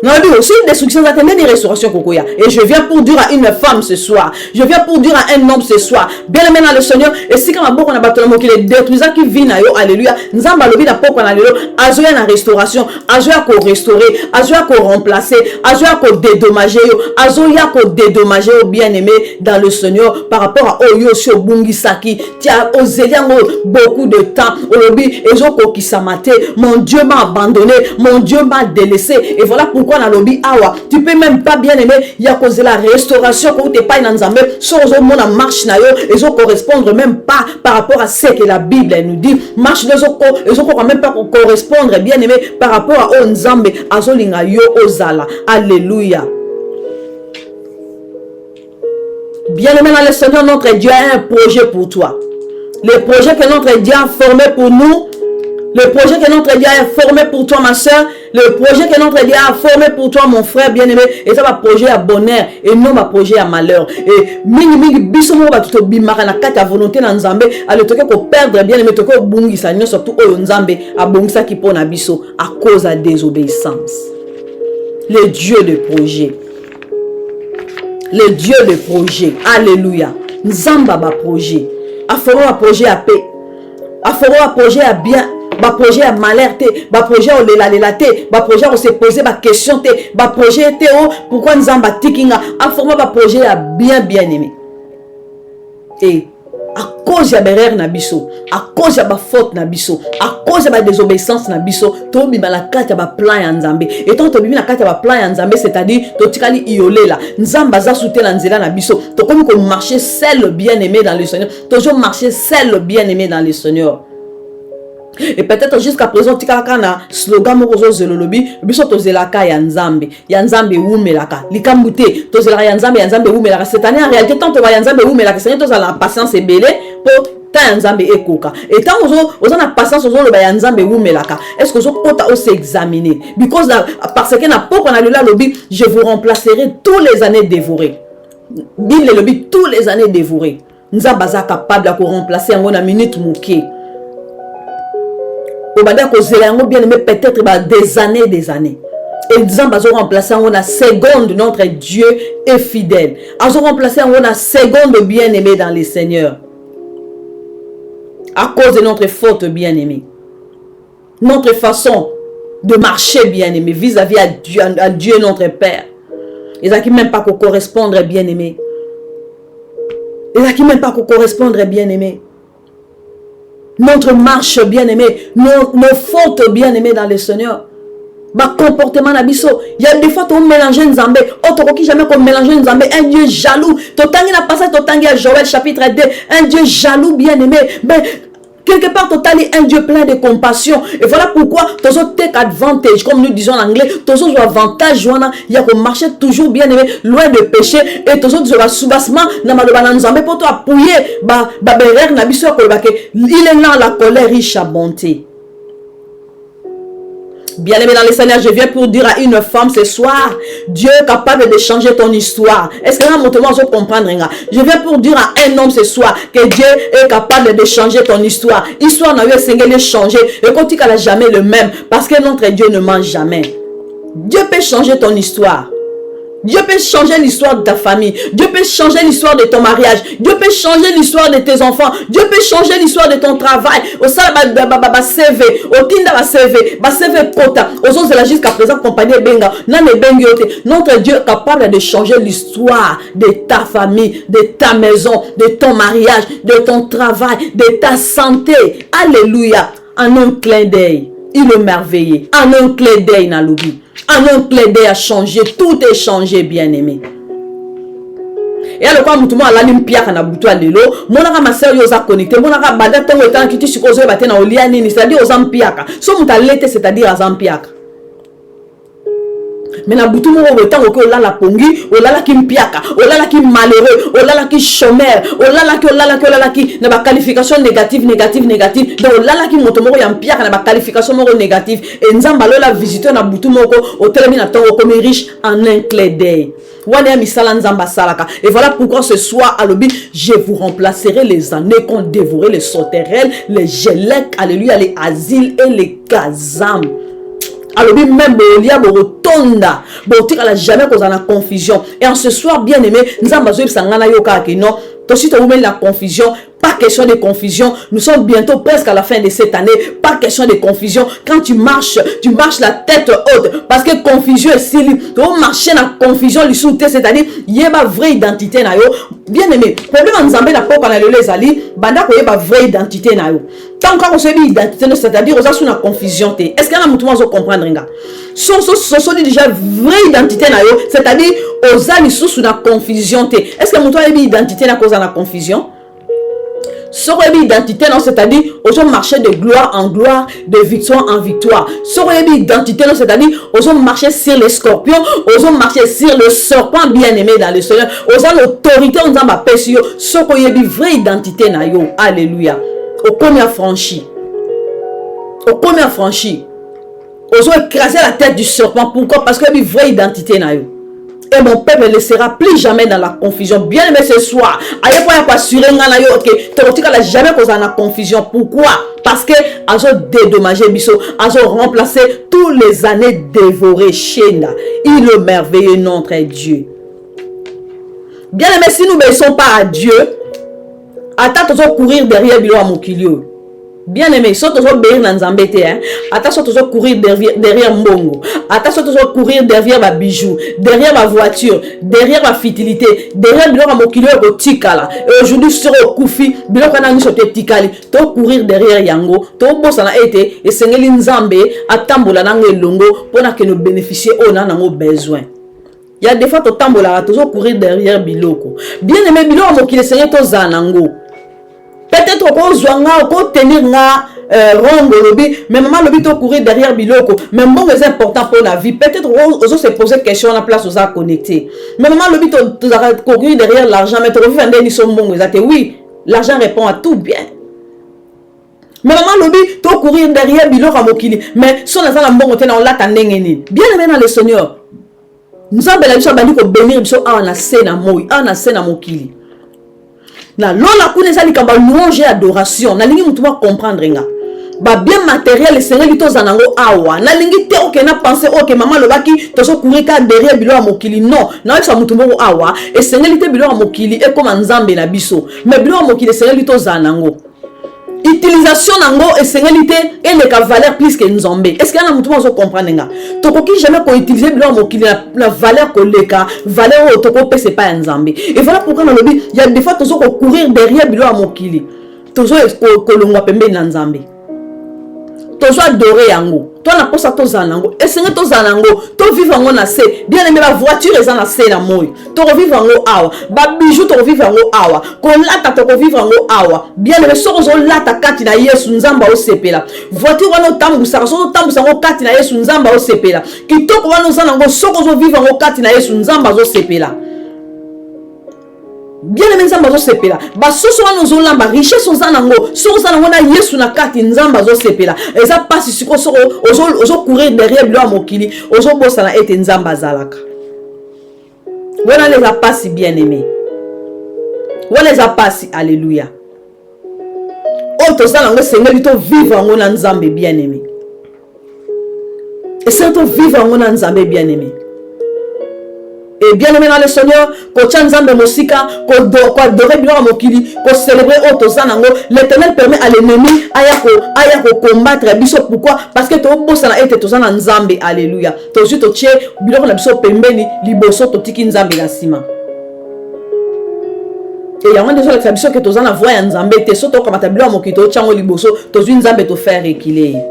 Non, aussi une destruction, une restauration kokoya. Et je viens pour dire à une femme ce soir. Je viens pour dire à un homme ce soir. Bien aimé dans le Seigneur. Et si quand on a battu le mot qui est détruisant qui vit na yo, alléluia. Nzamba lobi na poko na lelo. Azoya na restauration. Azoya ko restaurer. Azoya ko remplacer. Azoya ko dédommager yo. Azoya ko dédommager yo, bien aimé dans le Seigneur. Par rapport à Oyo Sho Bungi Saki. Tia Ozeliango beaucoup de temps. Olobi Ezoko Kisamate. Mon Dieu m'a abandonné. Mon Dieu m'a délaissé. Et voilà pourquoi na lobi awa tu peux même pas, bien aimé, il y a causé la restauration quand tu pas dans Nzambe sans mon marche na yo et zo correspondre même pas par rapport à ce que la Bible nous dit. Marche de zo quand même pas correspondre, bien aimé, par rapport à Nzambe azolinga yo ozala, alléluia. Bien aimé dans le Seigneur, notre Dieu a un projet pour toi. Le projet que notre Dieu a formé pour nous, le projet que notre Dieu a formé pour toi, ma soeur, Le projet que notre Dieu a formé pour toi, mon frère bien-aimé, et ça va projet à bonheur et non ma projet à malheur. Et mingi bisomo ba tout bimaka na kata volonté na Nzambe, ale toke ko perdre bien-aimé toke bungisa nyo surtout oyo Nzambe a bungisa ki pona biso à cause de désobéissance. Le Dieu de projet. Le Dieu de projet. Alléluia. Nzamba ba projet. Aforo a projet à paix. Aforo a projet à bien. Ba projet à malheur te, ba projet au lela te, ba projet au se poser ba question te, ba projet te o pourquoi Nzamba tikinga, aforo ba projet à bien aimé. Et à cause de l'erreur na biso, à cause de la faute na biso, à cause de la désobéissance na biso, to bima la kata ba plan ya Nzambe. Et tant to bima la kata ba plan ya Nzambe, c'est-à-dire to tikali iolé la. Nzamba za soute la nzela na biso. To comme qu'on marcher seul bien-aimé dans le Seigneur. Toujours marcher seul bien-aimé dans le Seigneur. Et peut-être jusqu'à présent tika kana slogan moko zo zelolobi biso to zelaka ya Nzambe wumelaka likambute to zelaka ya Nzambe wumelaka cette année en réalité tant to ba ya Nzambe wumelaka c'est to za la patience ebele pour ta Nzambe ekoka et tant ozo na patience ozo le ba ya Nzambe wumelaka est-ce que ozo pota o s'examiner because parce que na poko na lula lobi je vous remplacerai tous les années dévorées Bible lobi tous les années dévorées Nzamba za capable de remplacer en une minute moké. Bien aimé peut-être des années. Et disant qu'ils ont remplacé en la seconde notre Dieu est fidèle. Ils ont remplacé en la seconde bien aimé dans les Seigneurs. À cause de notre faute bien aimé. Notre façon de marcher bien aimé vis-à-vis à Dieu notre Père. Ils n'ont même pas correspondre bien aimé. Ils n'ont même pas correspondre bien aimé. Notre marche bien-aimé, nos fautes bien-aimées dans le Seigneur. Ma comportement d'abisso. Il y a des fois où on mélange Nzambe. Autre qui jamais qu'on mélange Nzambe. Un Dieu jaloux. Totangi n'a pas ça, totangi à Joël chapitre 2. Un Dieu jaloux bien-aimé. Mais quelque part, total un Dieu plein de compassion. Et voilà pourquoi, tous take advantage, comme nous disons en anglais, tous ont avantage, il y a qu'on marche toujours bien aimé, loin de péché, et tous ont soubassement, n'a pas Nzambe pour toi appuyer, il est là la colère riche à bonté. Bien aimé dans le Seigneur, je viens pour dire à une femme ce soir, Dieu est capable de changer ton histoire. Est-ce que là, mon témoin, je comprendre? Je viens pour dire à un homme ce soir que Dieu est capable de changer ton histoire. Histoire n'a eu à changer. Et quand tu n'as jamais le même, parce que notre Dieu ne ment jamais. Dieu peut changer ton histoire. Dieu peut changer l'histoire de ta famille. Dieu peut changer l'histoire de ton mariage. Dieu peut changer l'histoire de tes enfants. Dieu peut changer l'histoire de ton travail. Au sein de CV, au tinda ba CV kota. Aux autres là jusqu'à présent compagnie benga. Notre Dieu est capable de changer l'histoire de ta famille, de ta maison, de ton mariage, de ton travail, de ta santé. Alléluia. En un clin d'œil, il est merveilleux. En un clin d'œil na l'oubli. En un clin d'œil a changé, tout est changé, bien-aimé. Et alors quand mutumo alali mpiaka na butu alelo, monaka maseur yo za connecté, monaka bada tongo etana kiti sikozo bate na olia nini, c'est-à-dire aux mpiaka. So mutalete c'est-à-dire aux mpiaka. Mais na butu mo wetango ko lala pongi, olala ki mpiaka, olala ki malheureux, olala ki chômeur, olala ki na ba qualification négative. Donc olala ki moto moko ya mpiaka na ba qualification moko négative. Et nzamba lola visiter na butu moko otelemi na tongo comme riche en un clin d'œil. Et voilà pourquoi ce soir à l'obi, je vous remplacerai les années qu'on dévorait les sauterelles, les gélèques, alléluia, les asiles et les gazam. Alors même Bolia Borotonda, Botika la jamais cause la confusion. Et en ce soir bien aimé, nous avons besoin de sangana yoka que non. Toi tu la confusion. Pas question de confusion. Nous sommes bientôt presque à la fin de cette année. Pas question de confusion. Quand tu marches la tête haute. Parce que confusion est si libre. Tu vas marcher dans la confusion, c'est-à-dire, il y a une vraie identité. Bien aimé. Problème en Zambé, la porte, on a les ali. Banda, il y a une vraie identité. Tant qu'on se dit identité, c'est-à-dire, on a une confusion. Est-ce qu'il y a un mouton qui comprendre? Ce dit déjà vraie identité, c'est-à-dire, on a une confusion. Est-ce que le mouton a une identité à cause de la confusion? Soroyebi identité, non, c'est-à-dire, aux marcher de gloire en gloire, de victoire en victoire. Soroyebi identité, non, c'est-à-dire, aux marcher sur les scorpions, aux marcher sur le serpent bien-aimé dans le Seigneur, aux l'autorité, on a ma pêche, Soroyebi vraie identité, na yo, alléluia. Au premier franchi. Ozo écraser la tête du serpent. Pourquoi? Parce que la vraie identité na yo. Et mon peuple ne sera plus jamais dans la confusion. Bien aimé ce soir. Aïe pour y assurer que tu n'a jamais causé la confusion. Pourquoi? Parce que azo dédommagé biso, azo remplacé tous les années dévorées chez nous. Il est merveilleux notre Dieu. Bien aimé, si nous ne baissons pas à Dieu, attends de courir derrière bilo à Mokilio. Bien aimé, si tu veux bérir dans Nzambete, attention toujours courir derrière Mbongo, attention toujours courir derrière ma bijou, derrière ma voiture, derrière ma fidelité, derrière bilo mokilo ko tikala. Et aujourd'hui sur au Koufi, bilo kana ni sote tikali, to courir derrière yango, to bossa na été et sengeli Nzambe atambola na ngelongo pour que nous bénéficier on a nos besoins. Il y a des fois to tambola toujours courir derrière biloko. Bien aimé bilo mokilo sengeli to zanango. Peut-être qu'on zoanga, qu'on tenir nga rongo lobi, mais maman lobi to courir derrière biloko. Mais bon, c'est important pour la vie. Peut-être qu'on se poser question à la place aux a connecté. Mais maman lobi to courir derrière l'argent, mais tu vendre ni son bon exact. Oui, l'argent répond à tout bien. Mais maman lobi to courir derrière biloko à mokili. Mais son la bon côté na on l'a tandengeni. Bien aimé dans le Seigneur. Nous avons la mission bandi ko bénir biso a na sena moi, a na sena mokili. Na lola kuneza likamba louange et adoration na lingi mutu ba comprendre nga ba bien matériel le Seigneur lito zanango awa na lingi te oke na penser oke maman lobaki to so courir ka derrière bilo a mokili non na sa mutu moko awa et Seigneur lito bilo a mokili e comme Nzambe na biso mais bilo a mokili Seigneur lito zanango utilisation nango et Seigneur et ne ka valeur plus que Nzambe. Est-ce qu'il y a un mutu mo so comprendre nga to ko ki jamais ko utiliser bilo a mokili la valeur ko leka valeur to ko pese pas Nzambe. Et voilà pourquoi dans le but il y a des fois to so ko courir derrière bilo a mokili to so ko longwa pembe na Nzambe. To so adorer yango toi na posa to zanango et Seigneur to zanango to vivre ngo na se bien aimé la voiture eza na se na moi to vivre ngo awa ba bijou to vivre ngo awa ko lata to vivre ngo awa bien aimé so zo lata kati na Yesu Nzamba o sepela voiture wana tambusa so tambusa ngo kati na Yesu Nzamba o sepela kitoko wana zanango so zo vivre ngo kati na Yesu Nzamba zo sepela. Bien aimé Nzamba zo sepela ba soso wana zo lamba richesse ozanango so ozanango na Yesu na kati Nzamba zo sepela eza pasi siko so ozo courir derrière bilo mokili ozo bossa na ete Nzamba zalaka wana les a pasi bien aimé wana les a pasi alléluia auto zanango Seigneur lito vivre ngo na Nzambe bien aimé et c'est to vivre ngo na Nzambe bien aimé. Et bien aimé dans le Seigneur, ko tchanzambe mosika, ko adorer bilo mokili, ko célébrer auto zanango, l'Éternel permet à l'ennemi aya ko combattre biso. Pourquoi? Parce que to bossa na ete to zana Nzambe, alléluia. To juste to tche bilo na biso pembeni liboso to tiki Nzambe na sima. Et ya wande so la biso que to zana voya Nzambe te so to kamata bilo mokili to tchango liboso to zu Nzambe to faire reculer.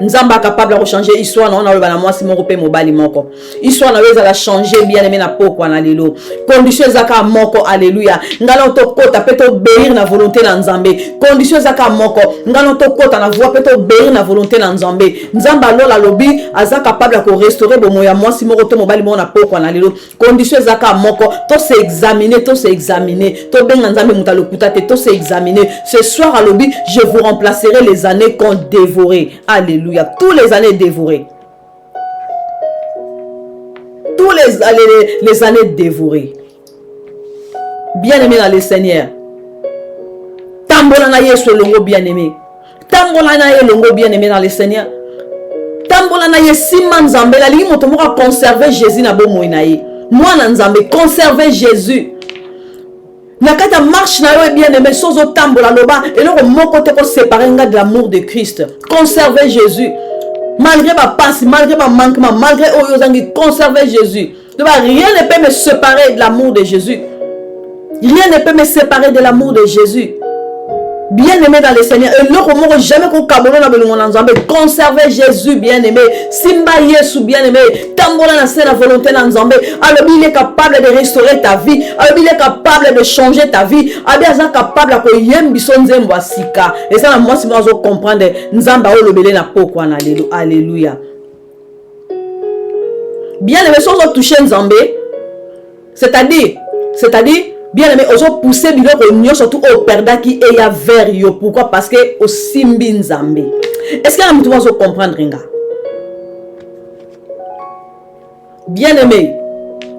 Nzamba capable de changer histoire non na ba mwasi moko pe mobali moko histoire na weza la changer bien aimé na poko na lelo condition zaka moko alléluia ngalo to kota pe to béir na volonté na Nzambe condition zaka moko ngalo to kota na voix pe to béir na volonté na Nzambe Nzamba lola lobi aza capable de restaurer bo moya mwasi moko to mobali moko na poko na lelo condition zaka moko to se examiner to benga Nzambe mutalokuta te to se examiner ce soir à lobi je vous remplacerai les années qu'on dévoré alléluia. Tous les années dévorées. Tous les années dévorées. Bien aimé dans le Seigneur. Tambola na Yesu longo bien aimé. Tambola na Yesu longo bien aimé dans le Seigneur. Tambola na Yesu Nzambe la limi moto moko conserver Jésus na bo moinaye. Moi na Nzambe conserver Jésus. Nakata marche na yo bien aimé sozo tambola loba et le moko te ko séparer nga de l'amour de Christ. Conserver Jésus. Malgré ma passe, malgré ma manquement, malgré oyozangi, conserver Jésus. Rien ne peut me séparer de l'amour de Jésus. Rien ne peut me séparer de l'amour de Jésus. Bien aimé dans le Seigneur. Et l'autre jamais qu'on kabolo na belongo na Nzambe. Conserver Jésus bien aimé. Simba Yesu bien aimé. Tambola na la volonté na Nzambe. Alors il est capable de restaurer ta vie. Alors il est capable de changer ta vie. Alors il est capable de yembiso nzembo asika. Et ça moi si moi je comprendre Nzamba o lobele na poko na lelo. Alléluia. Bien aimé sans toucher Nzambe. C'est-à-dire bien aimé, oso pousser biloko nyo surtout au perda qui est ya vers yo. Pourquoi? Parce que au simbi Nzambe. Est-ce que la mutu va comprendre nga? Bien-aimé,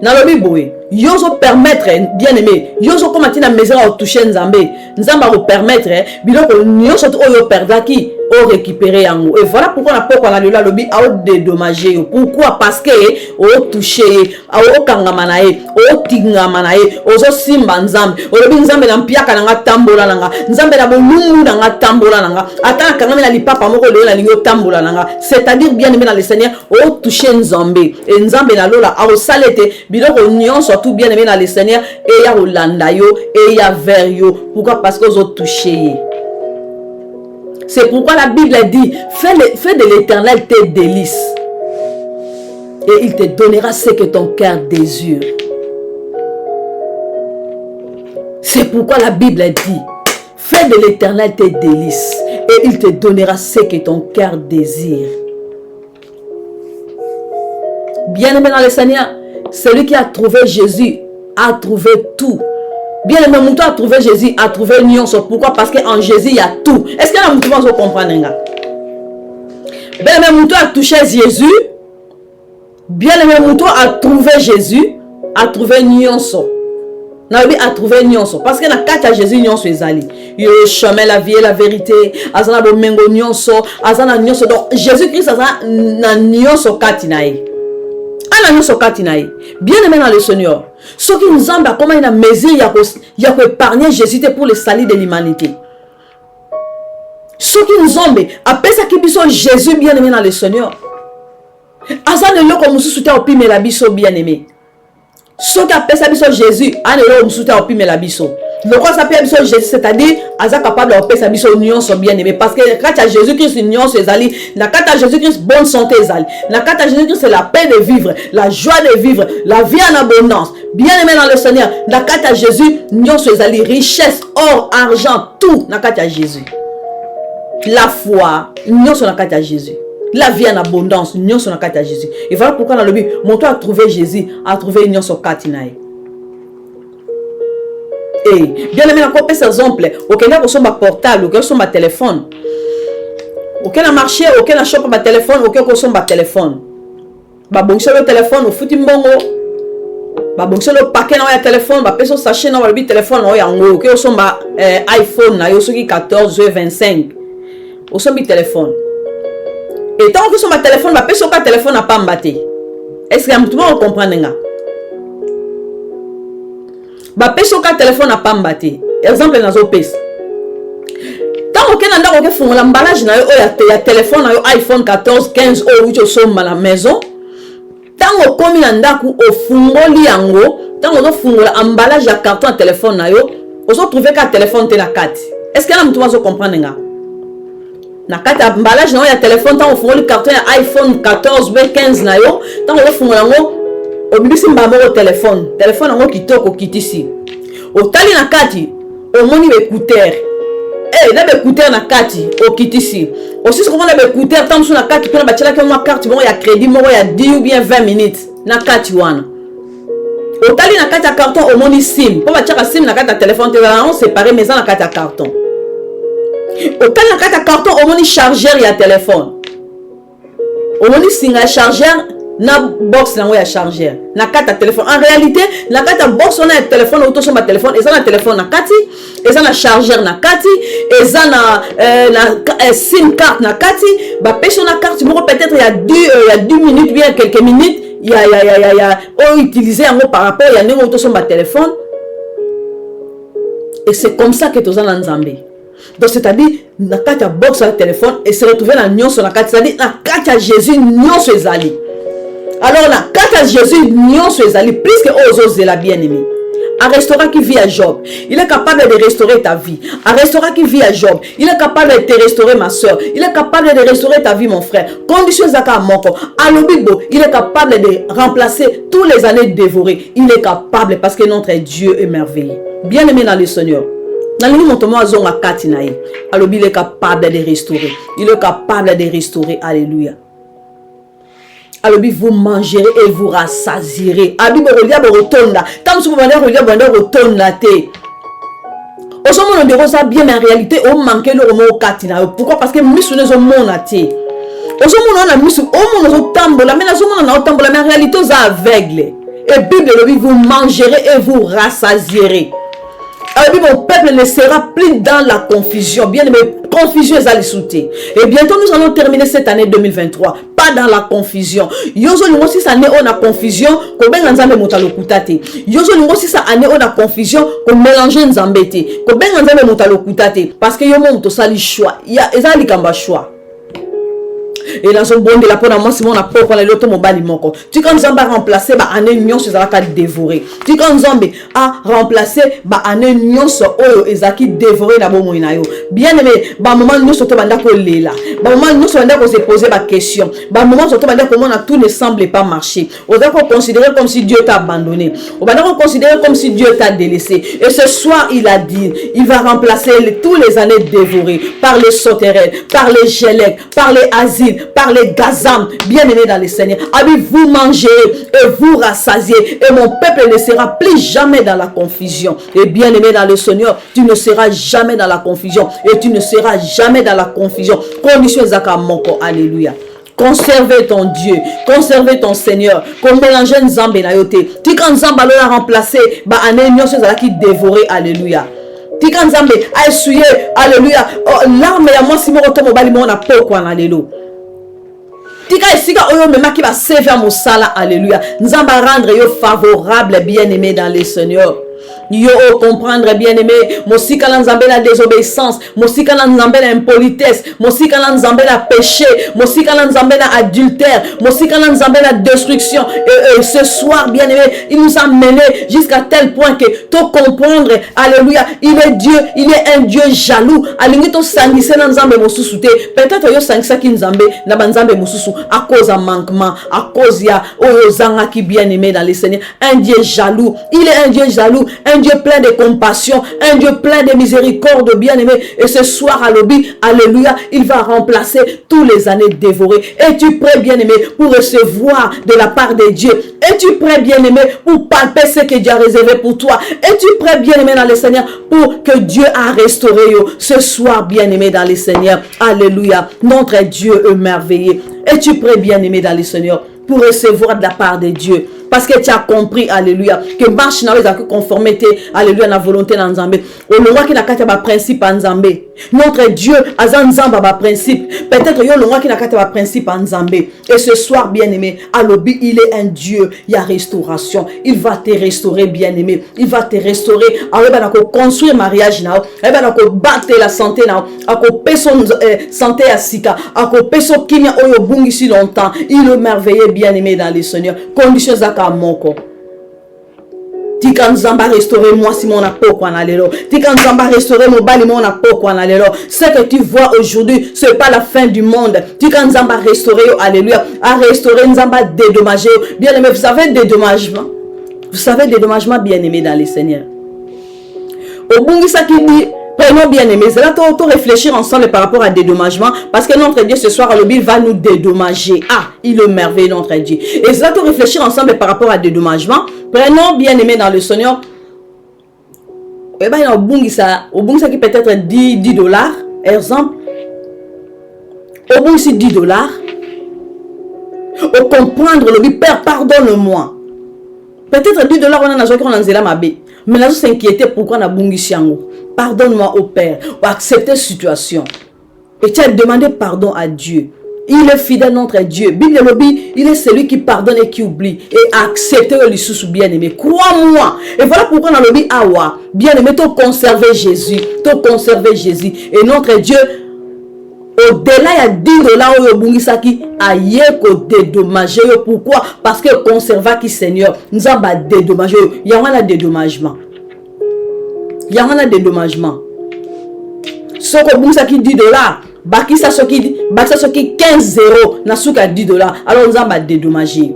nalobi boye, yozo permettre, bien-aimé, yozo comme tu na maison au toucher Nzambe, Nzamba au permettre, biloko nyoso to oyo perdaki, o récupérer yango. Et voilà pourquoi on a pas qu'on a le lobby à dédommager. Pourquoi? Parce que o toucher, o kangamanae, o tingamanae, ozo simba Nzambe, o lobi Nzambe na mpiaka nanga tambola nanga, Nzambe na bolungu nanga tambola nanga, ata kangame na lipapa moko le na lingo tambola nanga. C'est-à-dire bien aimé dans le Seigneur, o toucher Nzambe, et Nzambe na lola a o salete, biloko nyonso tout bien aimé dans le Seigneur, et ya olanda yo, et ya vers yo. Pourquoi? Parce que ozo toucher. C'est pourquoi la Bible dit, fais de l'Éternel tes délices. Et il te donnera ce que ton cœur désire. C'est pourquoi la Bible dit, fais de l'Éternel tes délices. Et il te donnera ce que ton cœur désire. Bien-aimé dans le Seigneur, celui qui a trouvé Jésus a trouvé tout. Bien aimé, Moutou a trouvé Jésus, a trouvé Nyonso. Pourquoi? Parce qu'en Jésus, il y a tout. Est-ce que Moutou va se comprendre? Bien aimé, Moutou a touché Jésus. Bien aimé, Moutou a trouvé Jésus, a trouvé Nyonso. Nabi a trouvé Nyonso. Parce que dans le cas de Jésus, Nyonso est allé. Il y a le chemin, la vie et la vérité. Azana Bomengo Nyonso. Azana Nyonso. Donc Jésus-Christ, Azana Nyonso Katinae. Bien aimé dans le Seigneur, ce qui nous a comment il a mesure, il y a épargné Jésus pour le salut de l'humanité. Ce qui nous a après ça qui sont Jésus bien aimé dans le Seigneur. Azan le comme nous soutient au pime la biso bien aimé. Ce qui appelle ça biso Jésus, an le nous soutient au pime la biso. Le quoi s'appelle biso Jésus, c'est-à-dire Azan capable de faire sa biso union sont bien aimé parce que quand à Jésus-Christ union c'est ali, la quand à Jésus-Christ bonne santé ali, la quand à Jésus-Christ c'est la paix de vivre, la joie de vivre, la vie en abondance. Bien aimé dans le Seigneur, la quand à Jésus union c'est ali, richesse, or, argent, tout la quand à Jésus. La foi, union sur la quand à Jésus. La vie en abondance, union sur la quand à Jésus. Et voilà pourquoi dans le but, mon toi a trouvé Jésus, a trouvé union sur Katinaï. Et bien aimé, encore par exemple, aucun n'a reçu ma portable, aucun reçu ma téléphone, aucun a marché, aucun a chopé ma téléphone, aucun reçu ma téléphone. Bah bon, sur le téléphone, au foutu mbongo. Bah bon, sur le paquet dans le téléphone, bah personne sachet dans le téléphone, on est en haut, aucun reçu ma iPhone, na yosu qui 14, 25, au son mi téléphone. Et tant que sur ma téléphone, bah personne pas téléphone n'a pas mbatté. Est-ce que tout le monde comprend nga? Ba peso ka téléphone na pambate exemple na zo pesa tant que nanda ko fongola emballage na yo ya téléphone na yo iPhone 14 15 o ucho somba la maison tant komi na ndaku o fungoli yango tant o fungola emballage ya carton à téléphone na yo o so trouver ka téléphone te na kati. Est-ce que na mtu wazo comprendre nga na kati emballage na yo ya téléphone tant o fungoli carton ya iPhone 14 ou 15 na yo tant o fungola ngo obibisi mbamo au téléphone ngo kitoko kitisi otali na kati omoni écouteur na écouteur na kati o kitisi aussi ce qu'on a écouteur tant sur na kati pona batela ke mo carte bon ya crédit mo ya 10 ou bien 20 minutes na kati wana otali na kati ya carton omoni sim po batela sim na kati ya téléphone te on séparer mais na kati ya carton otali na kati ya carton omoni chargeur ya téléphone omoni singa chargeur na box na ya chargeur na carte téléphone. En réalité la carte box on a téléphone auto sur ma téléphone et ça na téléphone na kati et ça na chargeur na kati et ça na sim card na kati ba pêche na carte peut-être il y a 10 minutes bien quelques minutes il y a on utiliser en par rapport il y a négo auto sur ma téléphone et c'est comme ça que tu as dans Nzambe. Donc c'est-à-dire na carte box sur le téléphone et se retrouver dans nion sur la carte, c'est-à-dire na carte Jésus nion sur Zali. Alors là, quand à Jésus, nous sommes allés plus que aux autres de la bien-aimée. Un restaurant qui vit à Job, il est capable de restaurer ta vie. Un restaurant qui vit à Job, il est capable de te restaurer ma soeur. Il est capable de restaurer ta vie mon frère. Condition Zaka Moko, à l'Obibo, il est capable de remplacer tous les années dévorées. Il est capable parce que notre Dieu est merveilleux. Bien-aimé dans le Seigneur. Dans le monde où Katinaï, il est capable de restaurer. Il est capable de restaurer. Alléluia. Alors vous mangerez et vous rassasierez. Abi borolia borotonda. Tam su banda rolia banda rotonda te. Au sommet on dirait ça bien mais en réalité on manque le mot katina. Pourquoi? Parce que misune zo monate. ozomona na misu omona ozotambola mais nazomona na otambola mais en réalité oza aveugle. Et Bible dit vous mangerez et vous rassasierez. Alors mon peuple ne sera plus dans la confusion. Bien aimé, confusion est à l'issouté. Et bientôt nous allons terminer cette année 2023. Pas dans la confusion. Yozo lungo si cette année on a confusion, ko benga nzambe motalo kutate. Yozo lungo si cette année on a confusion, ko mélanger nzambe te. Ko benga nzambe motalo kutate. Parce que yo mo to sali choix. Ya ezali kamba choix. Et dans son bon de la peau, moi, si mon apport, on a l'autre mobile moko. Tu quand Nzambe a remplacé, bah, en union, c'est ça qui a dévoré. Tu quand Nzambe a remplacé, bah, en union, c'est oyo, ezaki dévoré la bomo inayo. Bien aimé, bah, moment, nous, surtout, banda ko lela. Bah, moment, nous, surtout, banda ko se poser, bah, question. Bah, moment, surtout, banda comment tout ne semble pas marcher. On va considérer comme si Dieu t'a abandonné. On va considérer comme si Dieu t'a délaissé. Et ce soir, il a dit, il va remplacer tous les années dévorées par les sauterelles, par les gélèques, par les asiles, par les gazam, bien-aimés dans le Seigneur. Abi, vous mangez et vous rassasiez, et mon peuple ne sera plus jamais dans la confusion. Et bien-aimé dans le Seigneur, tu ne seras jamais dans la confusion, et tu ne seras jamais dans la confusion. Condition Zaka Moko, alléluia. Conservez ton Dieu, conservez ton Seigneur, comme mélanger Nzambe na yote. Tu quand Nzambe l'a remplacé, bah en union c'est ça qui dévorer, alléluia. Tika Nzambe a essuyé, alléluia. L'arme ya moi si mon retour mobile mon a poko en alléluia. Tika esika oyo mema qui va servir mon sala, alléluia. Nzambe rendre yo favorable, bien-aimé dans le Seigneur. Yo comprendre bien-aimé, mosika la Nzambe la désobéissance, mosika la Nzambe la impolitesse, mosika la Nzambe la péché, mosika la Nzambe la adultère, mosika la Nzambe la destruction. Et ce soir bien-aimé, il nous a mené jusqu'à tel point que tu comprendre, alléluia, il est Dieu, il est un Dieu jaloux. Alingi to sangise na Nzambe mosusu te. Peut-être yo sangisa ki Nzambe na Nzambe mosusu à cause de manquement, à cause ya oyo zanga ki bien-aimé dans le Seigneur. Un Dieu jaloux, il est un Dieu jaloux, un Dieu plein de compassion, un Dieu plein de miséricorde, bien-aimé. Et ce soir à l'obit, alléluia, il va remplacer tous les années dévorées. Es-tu prêt, bien-aimé, pour recevoir de la part de Dieu? Es-tu prêt, bien-aimé, pour palper ce que Dieu a réservé pour toi? Es-tu prêt, bien-aimé, dans le Seigneur, pour que Dieu a restauré ce soir, bien-aimé, dans le Seigneur? Alléluia. Notre Dieu est merveilleux. Es-tu prêt, bien-aimé, dans le Seigneur, pour recevoir de la part de Dieu? Parce que tu as compris, alléluia, que marche dans les conformité, alléluia, la volonté dans Nzambe. Au moment qui n'a qu'à faire principe en Nzambe. Notre Dieu a Nzamba ba principe. Peut-être yo le roi qui n'a qu'à faire principe en Nzambe. Et ce soir, bien-aimé, à l'obi, il est un Dieu. Il y a restauration. Il va te restaurer, bien-aimé. Il va te restaurer. Alors, il va construire mariage now. Il va battre la santé now. Il son santé à sika. Il va son kimia oyo bungi si longtemps. Il est merveilleux, bien-aimé dans le Seigneur. Conditions à moko. Tika Nzamba restaurer moi si mon apoko en allélo. Tika Nzamba restaurer mon bali mon apoko en allélo. Ce que tu vois aujourd'hui, ce n'est pas la fin du monde. Tika Nzamba restaurer, alléluia. À restaurer Nzamba dédommager. Bien aimé, vous savez dédommagement. Vous savez dédommagement, bien aimé dans les Seigneurs. Au bungi ça qui dit. Prenons bien aimé, c'est là qu'on réfléchir ensemble par rapport à dédommagement, parce que notre Dieu ce soir à l'objet va nous dédommager. Ah, il est merveilleux notre Dieu. Et c'est là qu'on réfléchir ensemble par rapport à dédommagement. Prenons bien aimé dans le Seigneur. Et bien au bungi ça qui peut être 10 dollars, exemple. Au bungi c'est 10 dollars. Au comprendre le Père pardonne-moi. Peut-être 10 dollars on a besoin qu'on en zéla ma bé. Mais là, je s'inquiéter pourquoi on a bungi siango. Pardonne-moi au Père, ou accepter cette situation. Et tu as demandé pardon à Dieu. Il est fidèle notre Dieu. Bible lobby, il est celui qui pardonne et qui oublie. Et accepter le sous bien-aimé. Crois-moi. Et voilà pourquoi on a lobby awa. Bien-aimé, tu conserver Jésus. Tu conserver Jésus. Et notre Dieu, au-delà, il y a 10 dollars au Bungisaki, aïe, qu'on dédommage. Pourquoi? Parce que conserva qui Seigneur, nous avons dédommagé. Il y a un dédommagement. Il y a un dédommagement. Ce que Bungisaki 10 dollars, Baki ça ce qui 15 euros, n'a souka 10 dollars. Alors nous avons dédommagé.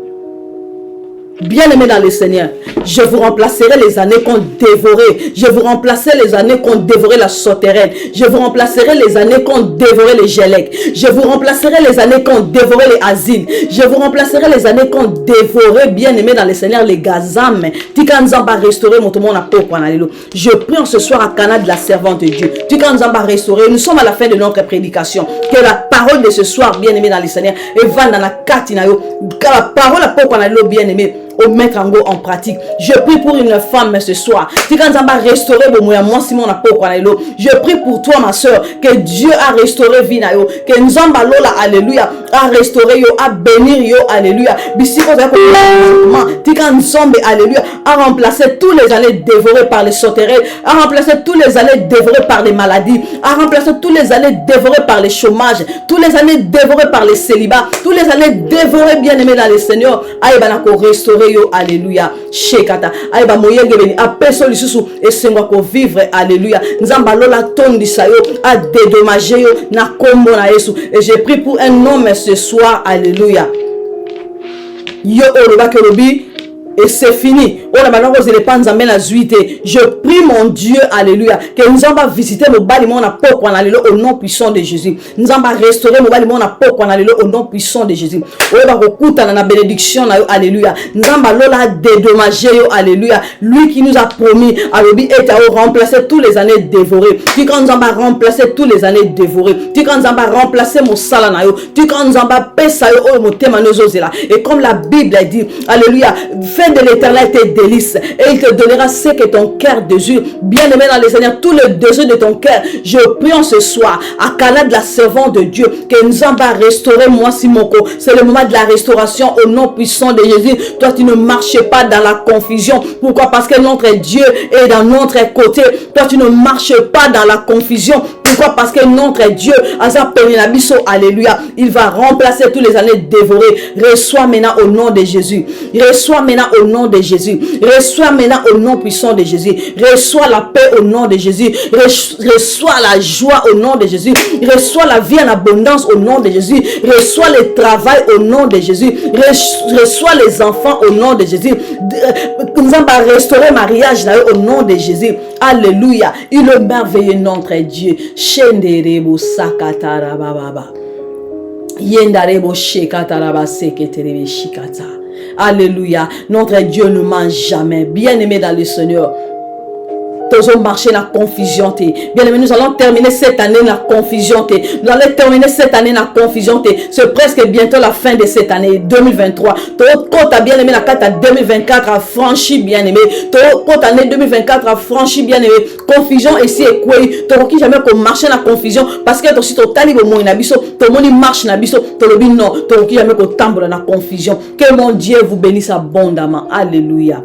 Bien-aimés dans le Seigneur, je vous remplacerai les années qu'on dévorait. Je vous remplacerai les années qu'on dévorait la sauterelle. Je vous remplacerai les années qu'on dévorait les gélèques. Je vous remplacerai les années qu'on dévorait les asiles. Je vous remplacerai les années qu'on dévorait, bien-aimés dans le Seigneur, les gazam. Tikanzamba restaurer mon monde à Pokwanalelo. Je prie en ce soir à Cana de la servante de Dieu. Tikanzamba restaurer. Nous sommes à la fin de notre prédication. Que la parole de ce soir, bien-aimés dans le Seigneur, et va dans la katinayo. Que la parole à Pokwanalelo, bien-aimés, au mettre en pratique. Je prie pour une femme ce soir. Je prie pour toi, ma soeur, que Dieu a restauré Vinayo, que Nzamba Lola, alléluia, a restauré yo, a bénir yo, alléluia. Alléluia, a remplacé tous les années dévorées par les sauterelles, a remplacé tous les années dévorées par les maladies, a remplacé tous les années dévorées par les chômages, tous les années dévorées par les célibats, tous les années dévorées, bien-aimés dans le Seigneur. Aïbanako restaurer yo, alléluia. Shekata aïba moyenge beni apeso lisusu esengwa ko vivre, alléluia. Nzamba lola tondi sayo a dédommager yo na kombo na Yesu. Et j'ai pris pour un homme ce soir, alléluia. Yo oloba kelobi. Et c'est fini. Je prie mon Dieu, alléluia, que nous allons visiter nos bâtiments au nom puissant de Jésus. Nous allons restaurer nos bâtiments au nom puissant de Jésus. La bénédiction, alléluia. Nous allons dédommager, alléluia. Lui qui nous a promis, alléluia, et à remplacer tous les années dévorées. Tu quand nous allons remplacer tous les années dévorées. Tu quand nous allons remplacer mon salanayo. Tu quand nous allons passer au mon thème. Et comme la Bible a dit, alléluia, fais de l'Éternel tes délices et il te donnera ce que ton cœur désire. Bien-aimé dans le Seigneur, tout le désir de ton cœur, je prie en ce soir à Cana de la servante de Dieu que nous allons restaurer moi Simoko. C'est le moment de la restauration au nom puissant de Jésus. Toi tu ne marches pas dans la confusion. Pourquoi? Parce que notre Dieu est dans notre côté. Toi tu ne marches pas dans la confusion. Pourquoi? Parce que notre Dieu, alléluia, il va remplacer tous les années dévorées. Reçois maintenant au nom de Jésus. Reçois maintenant au nom de Jésus. Reçois maintenant au nom puissant de Jésus. Reçois la paix au nom de Jésus. Reçois la joie au nom de Jésus. Reçois la vie en abondance au nom de Jésus. Reçois le travail au nom de Jésus. Reçois les enfants au nom de Jésus. Nous allons restaurer mariage là au nom de Jésus. Alléluia. Il est merveilleux notre Dieu. Shenderebo sakatara baba. Yendarebo shekatara baseketerebe shikata. Alléluia. Notre Dieu ne ment jamais. Bien-aimé dans le Seigneur, nous allons marcher dans la confusion. Bien-aimé, nous allons terminer cette année dans la confusion. Nous allons terminer cette année dans la confusion. C'est presque bientôt la fin de cette année 2023. Quand tu bien-aimé, la carte à 2024 a franchi, bien-aimé. Quand année 2024 a franchi, bien-aimé. Confusion ici et quoi? Tu n'as jamais marcher dans la confusion parce que tu as talibé au monde nabiso, tu as marche nabiso, tu as non, tu n'as jamais tambour dans la confusion. Que mon Dieu vous bénisse abondamment. Alléluia.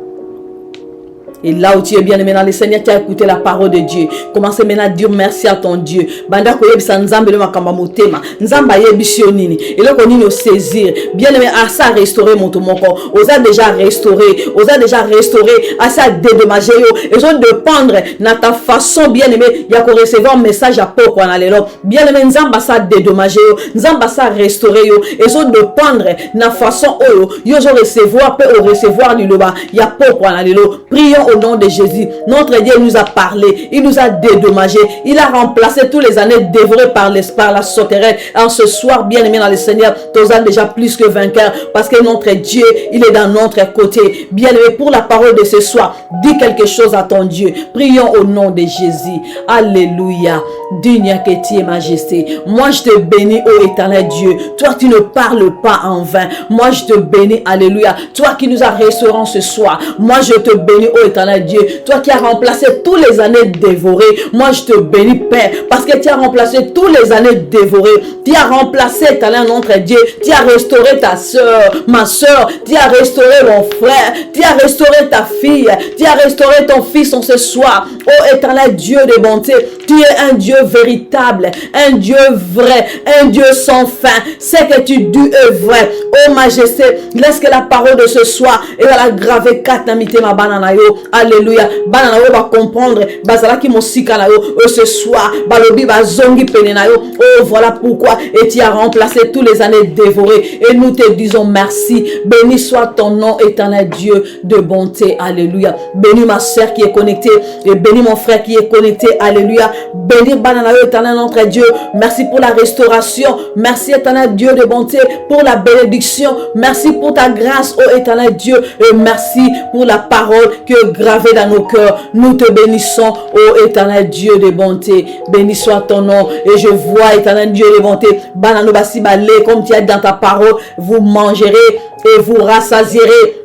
Et là où tu es bien aimé dans le Seigneur, tu as écouté la parole de Dieu. Commencez maintenant à dire merci à ton Dieu. Banda ko yebisa nzambe le makamba motema. Nzamba yebisio nini. Et là qu'on nous saisir. Bien aimé, à ça restaurer mon tomoko. Osa déjà restauré. Osa déjà restauré. À ça dédommager yo. Et ça dépendre na ta façon bien aimé. Il y a qu'on recevoir un message à poko na lelo. Bien aimé, nzamba ça dédommager yo. Nzamba ça restaurer yo. Et ça dépendre na façon oyo. Yo zo recevoir peut recevoir du loba. Il y a poko na lelo. Prions au nom de Jésus. Notre Dieu nous a parlé, il nous a dédommagé, il a remplacé tous les années dévorées par la sauterelle. En ce soir, bien aimé dans le Seigneur, tu as déjà plus que vainqueur parce que notre Dieu, il est dans notre côté. Bien aimé, pour la parole de ce soir, dis quelque chose à ton Dieu. Prions au nom de Jésus. Alléluia. Digne que tu es majesté. Moi, je te bénis, ô éternel Dieu. Toi, tu ne parles pas en vain. Moi, je te bénis. Alléluia. Toi qui nous as restaurés ce soir. Moi, je te bénis, ô éternel Dieu, toi qui as remplacé tous les années dévorées, moi je te bénis Père, parce que tu as remplacé tous les années dévorées, tu as remplacé éternel notre Dieu, tu as restauré ta soeur, ma soeur, tu as restauré mon frère, tu as restauré ta fille, tu as restauré ton fils en ce soir, oh éternel Dieu de bonté, Tu es un Dieu véritable, un Dieu vrai, un Dieu sans fin. C'est que tu dis est vrai. Oh majesté, laisse que la parole de ce soir et la graver katamite ma banana yo. Alléluia. Banana yo va comprendre. Bazala ki mosika na yo. Ce soir, balobi ba zongi penena yo. Oh voilà pourquoi et tu as remplacé tous les années dévorées. Et nous te disons merci. Béni soit ton nom, éternel Dieu de bonté. Alléluia. Bénis ma soeur qui est connectée et bénis mon frère qui est connecté. Alléluia. Bénis banana yo, éternel notre Dieu. Merci pour la restauration. Merci éternel Dieu de bonté pour la bénédiction. Merci pour ta grâce, oh éternel Dieu. Et merci pour la parole qui est gravée dans nos cœurs. Nous te bénissons, oh éternel Dieu de bonté. Béni soit ton nom. Et je vois, éternel Dieu de bonté, banano basi balé, comme tu as dit dans ta parole, vous mangerez et vous rassasierez.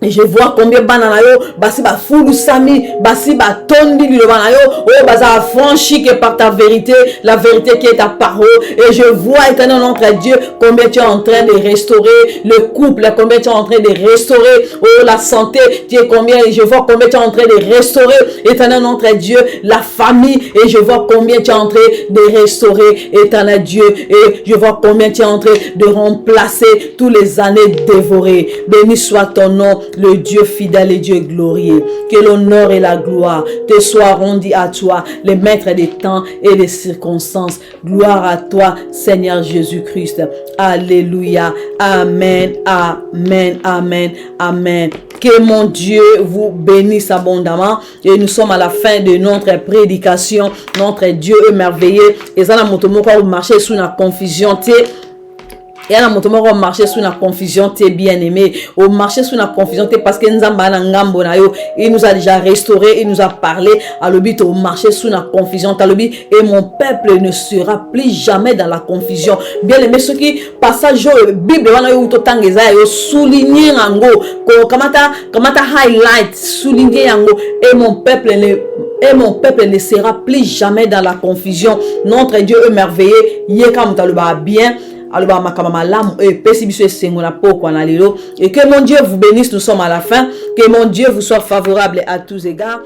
Et je vois combien banana yo basi ba fulu sami basi ba tondi le banana yo oh baza franchi que par ta vérité, la vérité qui est ta parole. Et je vois éternel notre Dieu combien tu es en train de restaurer le couple, combien tu es en train de restaurer oh la santé, tu es combien, je vois combien tu es en train de restaurer éternel notre Dieu la famille. Et je vois combien tu es en train de restaurer éternel Dieu. Et je vois combien tu es en train de remplacer tous les années dévorées. Béni soit ton nom, le Dieu fidèle et Dieu glorieux. Que l'honneur et la gloire te soient rendus à toi, le maître des temps et des circonstances. Gloire à toi, Seigneur Jésus-Christ. Alléluia. Amen, amen, amen, amen. Que mon Dieu vous bénisse abondamment. Et nous sommes à la fin de notre prédication. Notre Dieu est merveilleux. Et ça, vous marchez sous la confusion. Et à la moto on marché sous la confusion, t'es bien aimé. On marché sous la confusion, t'es parce que il nous a déjà restauré, il nous a parlé. À l'obit, on marché sous la confusion, t'as l'obit. Et mon peuple ne sera plus jamais dans la confusion. Bien aimé, ce qui passage Bible, on a eu tout temps souligné yango, comment ta highlight, souligné yango. Et mon peuple ne sera plus jamais dans la confusion. Notre Dieu est merveilleux. Yekam taluba bien. Et que mon Dieu vous bénisse, nous sommes à la fin. Que mon Dieu vous soit favorable à tous égards.